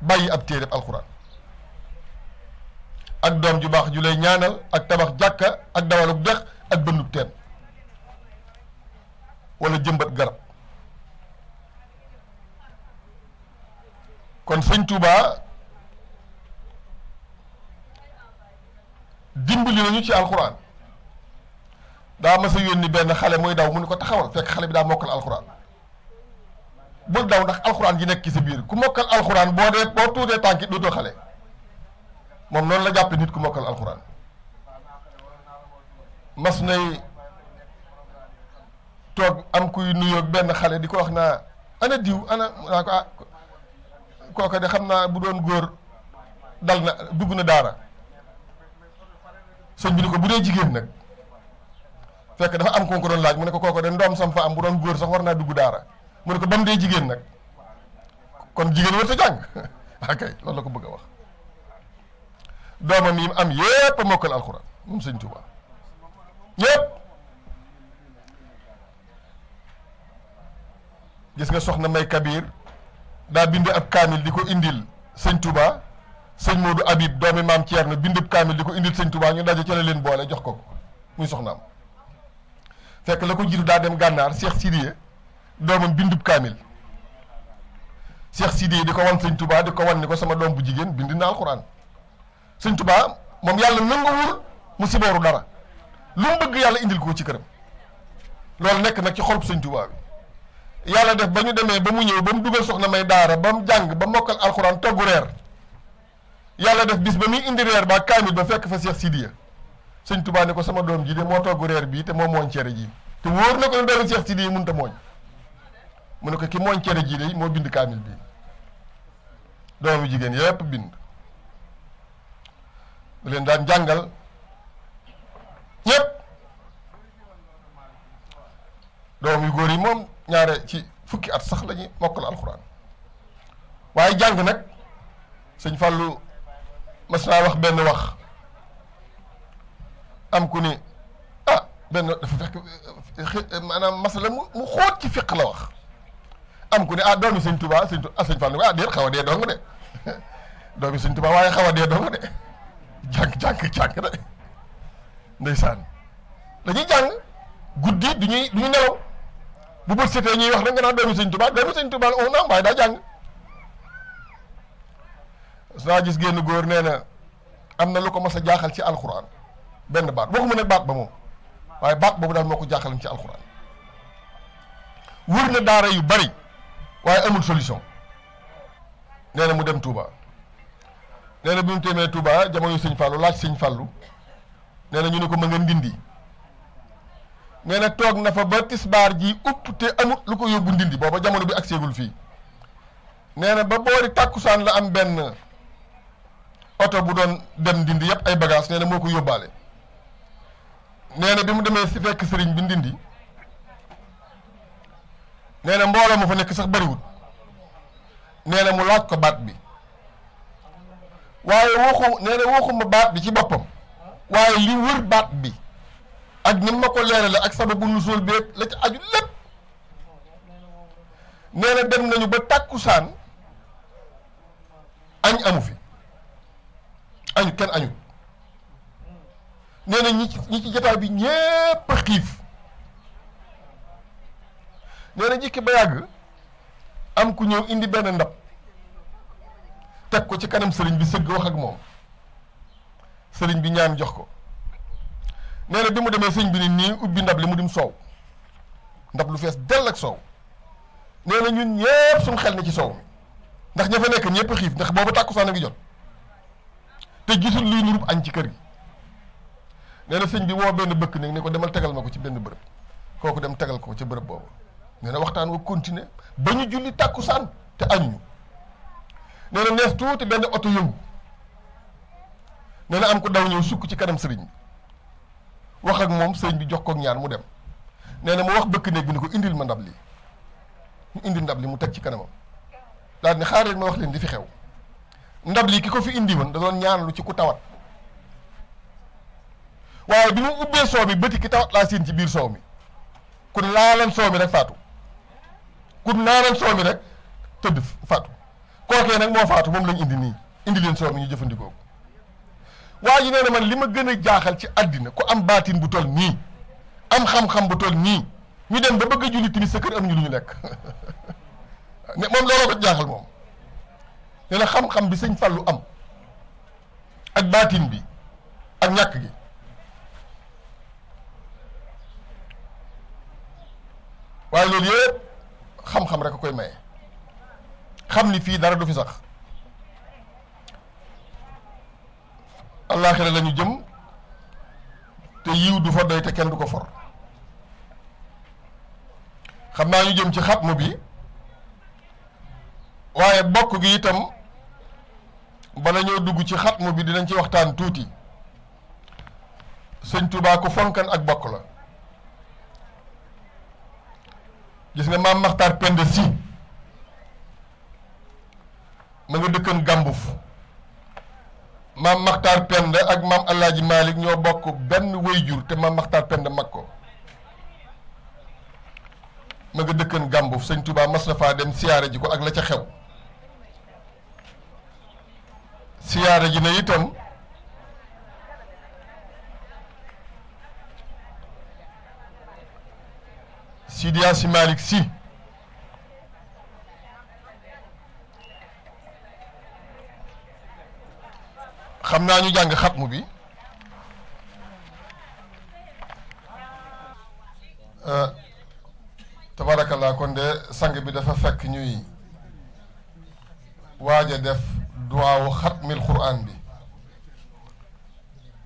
bàyyi ab téereb alxuraan ak doom ju baax ju lay ñaanal ak tabax jàkka ak dawaluk dex ak bëndub teen wala jëmbat garab kon sëñ Touba dimbali nañu ci alxuraan daa mas a yónni benn xale muy daw mu ni ko taxawal fekk xale bi daa mokkal alxuraan bul daw ndax alxuraan ji nekk ci sa biir ku mokkal alxuraan boo tuutee tànki dootoo xale moom noonu la jàppe nit ku mokkal alxuraan mas nay toog am kuy nuyoog benn xale di ko wax naa ana diw naa ko kooka de xam naa bu doon góor dal na dugg na daara sëñ bi ni ko bu dee jigéen nag fekk dafa am ko doon laaj mu ne ko kooka de ndoom sam fa am bu doon góor sax war naa dugg daara mu ne ko ba mu dee jigéen nag kon jigéen war ta jàng akay loolu la ko bëgg a wax doomam yi am yépp a mokkal alxuraan moom sëñ Tuubaa ñépp gis nga soxna May Kabir daa bind ab kaamil di ko indil sëñ Touba sëñ Modou Habib doomi maam Thierno bind ab kaamil di ko indil sëñ Touba ñu daje ca la leen boole jox ko muy soxnaam fekk la ko jiitu daa dem gànnaar Cheikh Sidiye doomam bindub kaamil Cheikh Sidiye di ko wan sëñ Touba di ko wan ni ko sama doom bu jigéen bind na alxuraan sëñ Touba moom yàlla nanguwul mu sibooru dara lu mu bëgg yàlla indil ko ci këram loolu nekk nag ci xolub sëñ Touba bi yàlla def ba ñu demee ba mu ñëw ba mu dugal soxna May daara ba mu jàng ba mokkal alxuraan togg reer yàlla def bis ba muy indi reer ba kaamil ba fekk fa Cheikh Sidiya sëñ Touba ne ko sama doom ji de moo togg reer bii te moo mooñ cere ji te wóor na ko ne doomi Cheikh Sidiya mënut a mooñ mu ne ko ki mooñ cere ji de moo bind kaamil bi doomu jigéen yépp bind da leen daan jàngal ñépp doom yu góor yi moom ñaare ci fukki at sax lañuy mokkal alxuraan waaye jàng nag sëñ Fallou mas naa wax benn wax am ku ni benn dafa fekk maanaam masala mu xóot ci fiq la wax am ku ni doomi sëñ Touba sëñ Fallou déet xaw a dee dong de doomi sëñ Touba waaye xaw a dee dong de jàng de ndeysaan dañuy jàng guddi du ñu nelaw bu bët setee ñuy wax rek nga naan doomi sëñ Touba la naam waaye daa jàng saa gis génn góor nee na am na lu ko mas a jaaxal ci alxuraan benn baat waxuma nag baat ba moom waaye baat boobu daal moo ko jaaxalam ci alxuraan wër na daara yu bari waaye amul solution nee na mu dem Touba nee na bi mu téemee Touba jamono sëñ Fallou laaj sëñ Fallou nee na ñu ne ko ma nga ndindi nee na toog na fa ba tisbaar ji upp te amut lu ko yóbbu ndindi booba jamono bi ak seegul fii nee na ba boori tàkkusaan la am benn oto bu doon dem ndindi yépp ay bagage nee na moo ko yóbbaale nee na bi mu demee si fekk sëriñ bi ndindi nee na mbooloo ma fa nekk sax bariwut nee na mu laaj ko baat bi waaye waxuma baat bi ci boppam waaye li wër baat bi ak ni ma ko leerale ak sababu nuzuul bi la ci aju lépp nee na dem nañu ba tàkkusaan añ amu fi añu kenn añu nee na ñi ci jotaay bi ñépp xiif nee na jikki ba yàgg am ku ñëw indi benn ndab teg ko ci kanam sëriñ bi sëgg wax ak moom sëriñ bi ñaan jox ko nee na bi mu demee sëriñ bi ni nii ubbi ndab li mu dim soow ndab lu fees dell ak soow nee na ñun ñépp suñ xel ne ci soow mi ndax ña fa nekk ñëpp xiif ndax boobu tàkkusaan a ngi jot te gisul luy nurub añ ci kër gi. nee na sëñ bi woo benn bëkk néeg ne ko demal tegal ma ko ci benn bërëb kooku dem tegal ko ci bërëb boobu. nee na waxtaan wa continuer ba ñu julli tàkkusaan te añuñu. nee na nees tuuti benn oto yëngu. nee na am ko daw ñëw sukk ci kanam sëriñ bi wax ak moom sëriñ bi jox ko ñaan mu dem. nee na mu wax bëkk néeg bi ne ko indil ma ndab li mu indi ndab li mu teg ci kanamam daal ne xaaral ma wax leen di fi xew. ndab li ki ko fi indi woon da doon ñaan lu ci ku tawat waaye bi mu ubbee soow mi bëti ki tawat laa seen ci biir soow mi ku laalan soow mi rek faatu ku naanan soow mi rek tëdd faatu kookee nag moo faatu moom lañ indi nii indi leen soow mi ñu jëfandikoo ko. waa ji nee na man li ma gën a jaaxal ci àddina ku am baatin bu toll nii am xam-xam bu toll nii ñu dem ba bëgg a julli timis sa kër am ñu lu ñu lekk ne moom looloo ko jaaxal moom. nee na xam-xam bi sëñ Fallu am ak baatin bi ak ñàkk gi waaye loolu yëpp xam-xam rek a koy maye xam ni fii dara du fi sax àllaaxira la ñu jëm te yiw du fa doy te kenn du ko for. xam naa ñu jëm ci xatmu bi waaye bokk gi itam bala ñoo dugg ci xatmu bi dinañ ci waxtaan tuuti. sëñ Tuubaa ko fonkan ak bokk la. gis nga maam Maxtaar Penda Si ma nga dëkkan Gàmbuf. maam Maxtaar Penda ak maam Alaaji Malik ñoo bokk benn wayjur te maam Maxtaar Penda mag ko. ma nga dëkkan Gàmbuf sëñ Tuubaa mas na faa dem siyaare ji ko ak la ca xew. siyaare ji na itam Sidi Asi Malik Si xam naa ñu jàng xatmu bi tabarakallah kon de sang bi dafa fekk ñuy waaj a def duwaawu xatmil quraan bi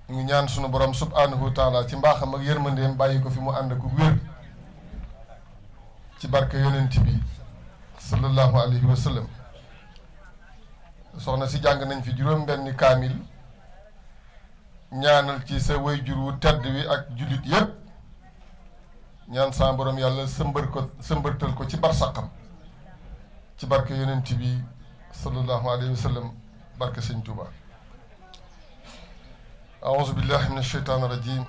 ñu ngi ñaan sunu borom subhanahu wa taala ci mbaaxam ak yërmandeem bàyyi ko fi mu ànd ak wér ci barke yonent bi sallallahu alayhi wa sallam. soxna si jàng nañ fi juróom-benni kaamil ñaanal ci sa wayjur wu tedd wi ak jullit yépp ñaan sa borom yàlla sëmbërtal ko ci barsaqam ci barke yonent bi sallallahu alayhi wa sallam barke sëñ Tuuba. aouzu billahi min asheytaan irajim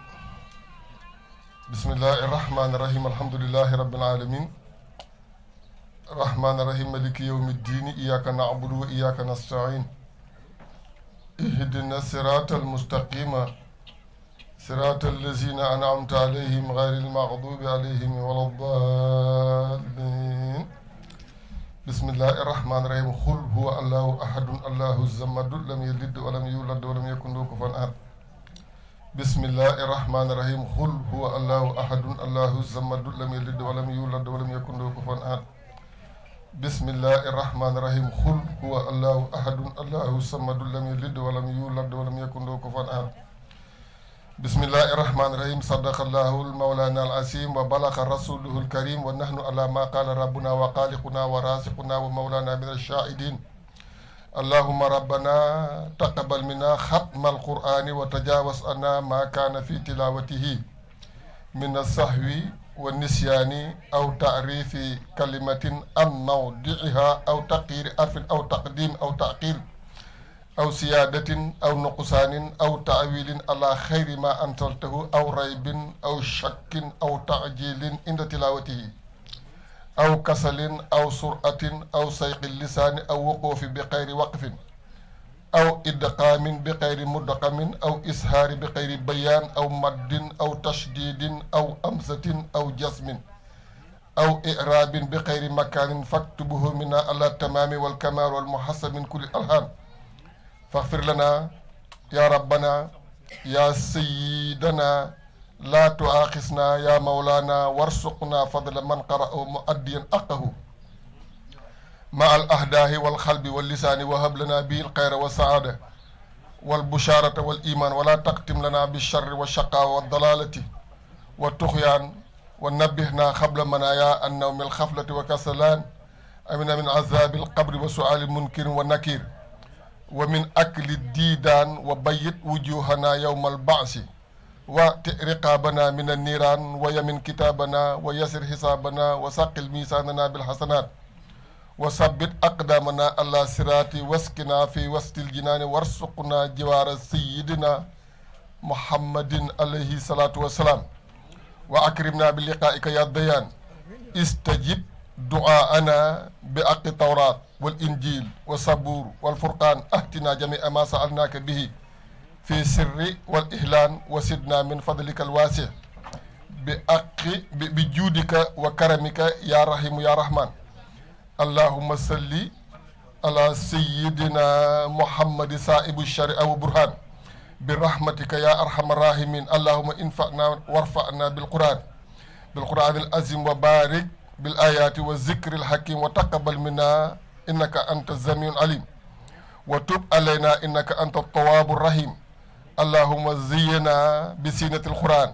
bismillahi irrahmani irrahim alhamdulilahi rabbil alamin الرحمن الرحيم مالك يوم الدين إياك نعبد وإياك نستعين اهدنا الصراط المستقيم صراط الذين أنعمت عليهم غير المغضوب عليهم ولا الضالين بسم الله الرحمن الرحيم قل هو الله أحد الله الصمد لم يلد ولم يولد ولم يكن له كفوا أحد بسم الله الرحمن الرحيم قل هو الله أحد الله الصمد لم يلد ولم يولد ولم يكن له كفوا أحد بسم الله الرحمن الرحيم قل هو الله أحد الله الصمد لم يلد ولم يولد ولم يكن له كفوا أحد بسم الله الرحمن الرحيم صدق الله المولانا العظيم وبلغ رسوله الكريم ونحن على ما قال ربنا وخالقنا ورازقنا ومولانا من الشاهدين اللهم ربنا تقبل منا ختم القرآن وتجاوز عنا ما كان في تلاوته من السهو والنسيان أو تعريف كلمة عن موضعها أو تغيير حرف أو تقديم أو تأخير أو سيادة أو نقصان أو تعويل على خير ما أنزلته أو ريب أو شك أو تعجيل عند تلاوته أو كسل أو سرعة أو سيق اللسان أو وقوف بغير وقف أو إدقام بغير مدقم أو إسهار بغير بيان أو مد أو تشديد أو أمسة أو جسم أو إعراب بغير مكان فاكتبه منا على التمام والكمال والمحسن من كل الألحان فاغفر لنا يا ربنا يا سيدنا لا تؤاخذنا يا مولانا وارزقنا فضل من قرأ مؤديا أقه مع الأهداه والقلب واللسان وهب لنا به الخير والسعادة والبشارة والإيمان ولا تختم لنا بالشر والشقاء والضلالة والطغيان ونبهنا قبل منايا النوم الخفلة وكسلان أمنا من عذاب القبر وسؤال المنكر والنكير ومن أكل الديدان وبيت وجوهنا يوم البعث واتق رقابنا من النيران ويمن كتابنا ويسر حسابنا وثقل ميزاننا بالحسنات وثبت أقدامنا على صراط واسكنا في وسط الجنان وارزقنا جوار سيدنا محمد عليه الصلاة والسلام وأكرمنا بلقائك يا ديان استجب دعاءنا بحق التوراة والإنجيل والصبور والفرقان أهتنا جميع ما سألناك به في السر والإهلان وسدنا من فضلك الواسع بجودك وكرمك يا رحيم يا رحمن اللهم صل على سيدنا محمد صاحب الشريعة وبرهان برحمتك يا أرحم الراحمين اللهم انفعنا وارفعنا بالقرآن العظيم وبارك بالآيات والذكر الحكيم وتقبل منا إنك أنت السميع العليم وتب علينا إنك أنت التواب الرحيم اللهم زينا بزينة القرآن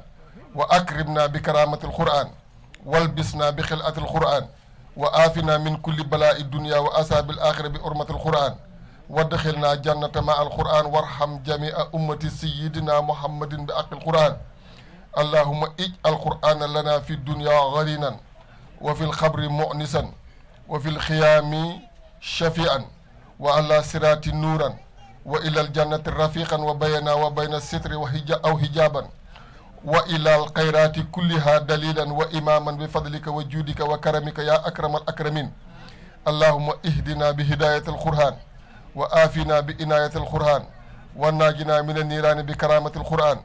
وأكرمنا بكرامة القرآن والبسنا بخلعة القرآن وآفنا من كل بلاء الدنيا وأصحاب الآخرة بحرمة القرآن وادخلنا جنة مع القرآن وارحم جميع أمة سيدنا محمد بحق القرآن اللهم اجعل القرآن لنا في الدنيا غرينا وفي القبر مؤنسا وفي الخيام شفيعا وعلى صراط نورا وإلى الجنة رفيقا وبيننا وبين الستر أو حجابا وإلى الخيرات كلها دليلا وإماما بفضلك وجودك وكرمك يا أكرم الأكرمين اللهم اهدنا بهداية القرآن وآفنا بإناية القرآن وناجنا من النيران بكرامة القرآن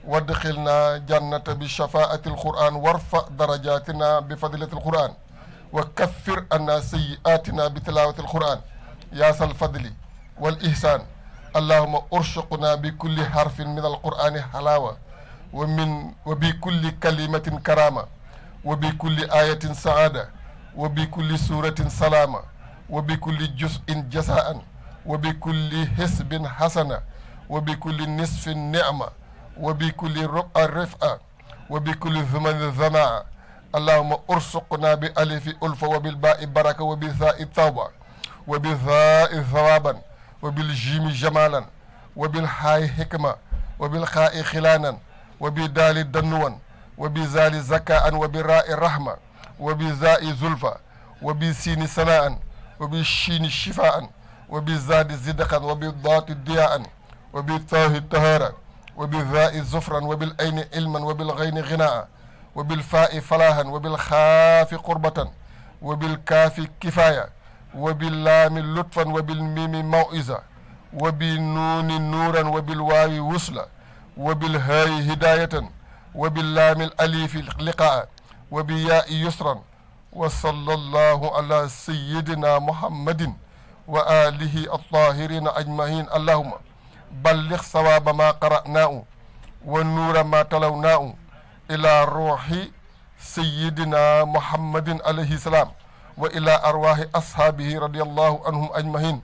وادخلنا جنة بشفاعة القرآن وارفع درجاتنا بفضلة القرآن وكفر عنا سيئاتنا بتلاوة القرآن يا ذا الفضل والإحسان اللهم ارشقنا بكل حرف من القرآن حلاوة وبكل كلمة كرامة وبكل آية سعادة وبكل سورة سلامة وبكل جزء جزاء وبكل حسب حسنة وبكل نصف نعمة وبكل ربع رفعة وبكل زمن زماعة اللهم ارزقنا بألف ألفة وبالباء بركة وبالثاء التوبة وبالثاء ثوابا وبالجيم جمالا وبالحاء حكمة وبالخاء خلانا وبدال دنوا وبزال زكاء وبالراء رحمة وبزاء زلفى وبسين سناء وبالشين شفاء وبالزاد زدقا وبالضاد ضياء وبالطاء طهارة وبالذاء زفرا وبالعين علما وبالغين غناء وبالفاء فلاحا وبالخاف قربة وبالكاف كفاية وباللام لطفا وبالميم موعظة وبالنون نورا وبالواو وصلا وبالهاء هداية وباللام الأليف لقاء وبياء يسرا وصلى الله على سيدنا محمد وآله الطاهرين أجمعين اللهم بلغ ثواب ما قرأناه والنور ما تلوناه إلى روح سيدنا محمد عليه السلام وإلى أرواح أصحابه رضي الله عنهم أجمعين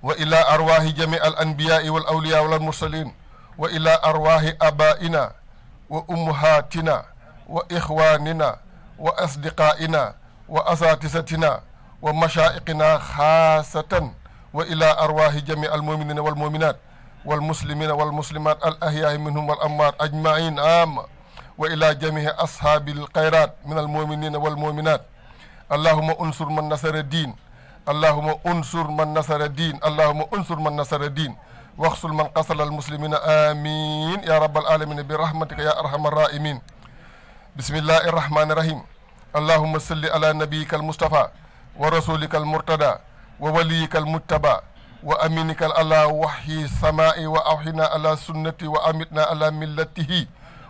وإلى أرواح جميع الأنبياء والأولياء والمرسلين وإلى أرواح آبائنا وأمهاتنا وإخواننا وأصدقائنا وأساتذتنا ومشائقنا خاصة وإلى أرواح جميع المؤمنين والمؤمنات والمسلمين والمسلمات الأحياء منهم والأموات أجمعين عامة وإلى جميع أصحاب الخيرات من المؤمنين والمؤمنات اللهم انصر من نصر الدين اللهم انصر من نصر الدين اللهم انصر من نصر الدين واغسل من قتل المسلمين آمين يا رب العالمين برحمتك يا أرحم الراحمين بسم الله الرحمن الرحيم اللهم صل على نبيك المصطفى ورسولك المرتضى ووليك المتبع وأمينك على وحي السماء وأوحنا على سنته وأمتنا على ملته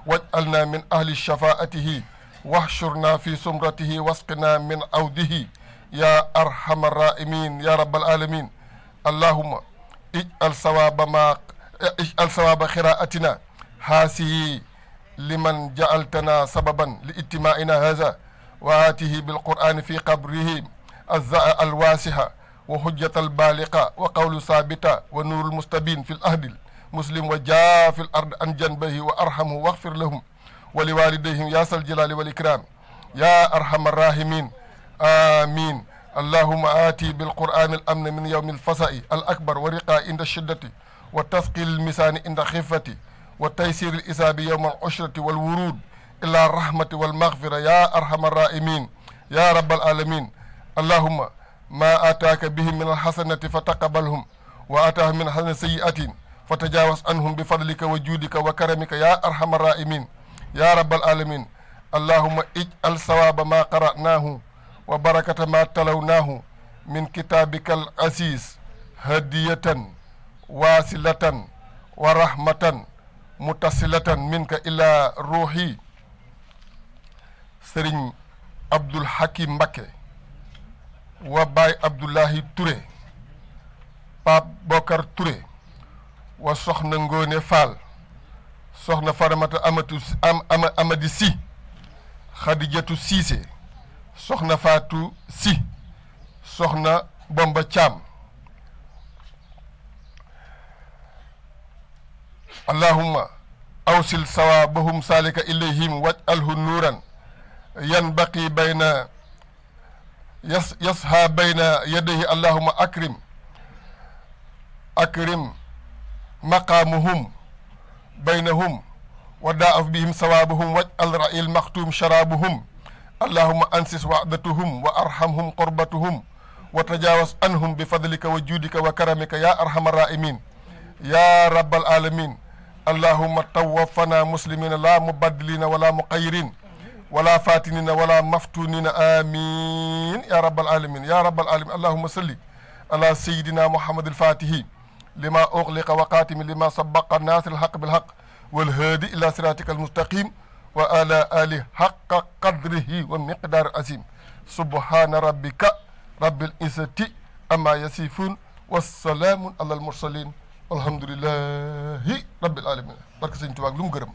واجعلنا من أهل شفاعته واحشرنا في سمرته واسقنا من عوده يا أرحم الراحمين يا رب العالمين اللهم اجعل ثواب قراءتنا هذه لمن جعلتنا سببا لاجتماعنا هذا وآته بالقرآن في قبره الواسحة وحجة البالقة وقول ثابتة ونور المستبين في الأهد المسلم وجاء في الأرض عن جنبه وأرحمه واغفر لهم ولوالديهم يا ذا الجلال والإكرام يا أرحم الراحمين آمين. اللهم آتي بالقرآن الأمن من يوم الفزع الأكبر ورقاء عند الشدة وتثقيل الميزان عند خفة وتيسير الإصابة يوم العشرة والورود إلى الرحمة والمغفرة يا أرحم الراحمين يا رب العالمين. اللهم ما آتاك بهم من الحسنة فتقبلهم وآتاهم من حسنة سيئات فتجاوز عنهم بفضلك وجودك وكرمك يا أرحم الراحمين يا رب العالمين. اللهم اجعل ثواب ما قرأناه وبركة ما تلوناه من كتابك العزيز هدية واصلة ورحمة متصلة منك إلى روحي سرين عبد الحكيم مكي وباي عبد الله توري باب بكر توري وسخنا ngone فال سخنا فرمة أمدي سي خديجة سيسي soxna Fatou Si soxna Bomba Thiam. allahumma awsil sawabahum salika ilayhim waj'alhu nuran yanbaqi bayna yasha bayna yadayhi. allahumma akrim maqamuhum baynahum wa da'af bihim sawabahum waj'al ra'il maktum sharabuhum. اللهم أنسس وعدتهم وأرحمهم قربتهم وتجاوز عنهم بفضلك وجودك وكرمك يا أرحم الراحمين يا رب العالمين. اللهم توفنا مسلمين لا مبدلين ولا مقيرين ولا فاتنين ولا مفتونين آمين يا رب العالمين يا رب العالمين. اللهم صل على سيدنا محمد الفاتح لما أغلق وقاتم لما سبق الناس الحق بالحق والهادي إلى صراطك المستقيم وعلى آله حق قدره ومقدار عظيم. سبحان ربك رب العزة أما يصفون والسلام على المرسلين والحمد لله رب العالمين. barke Sëñ Tuubaa lu mu gërëm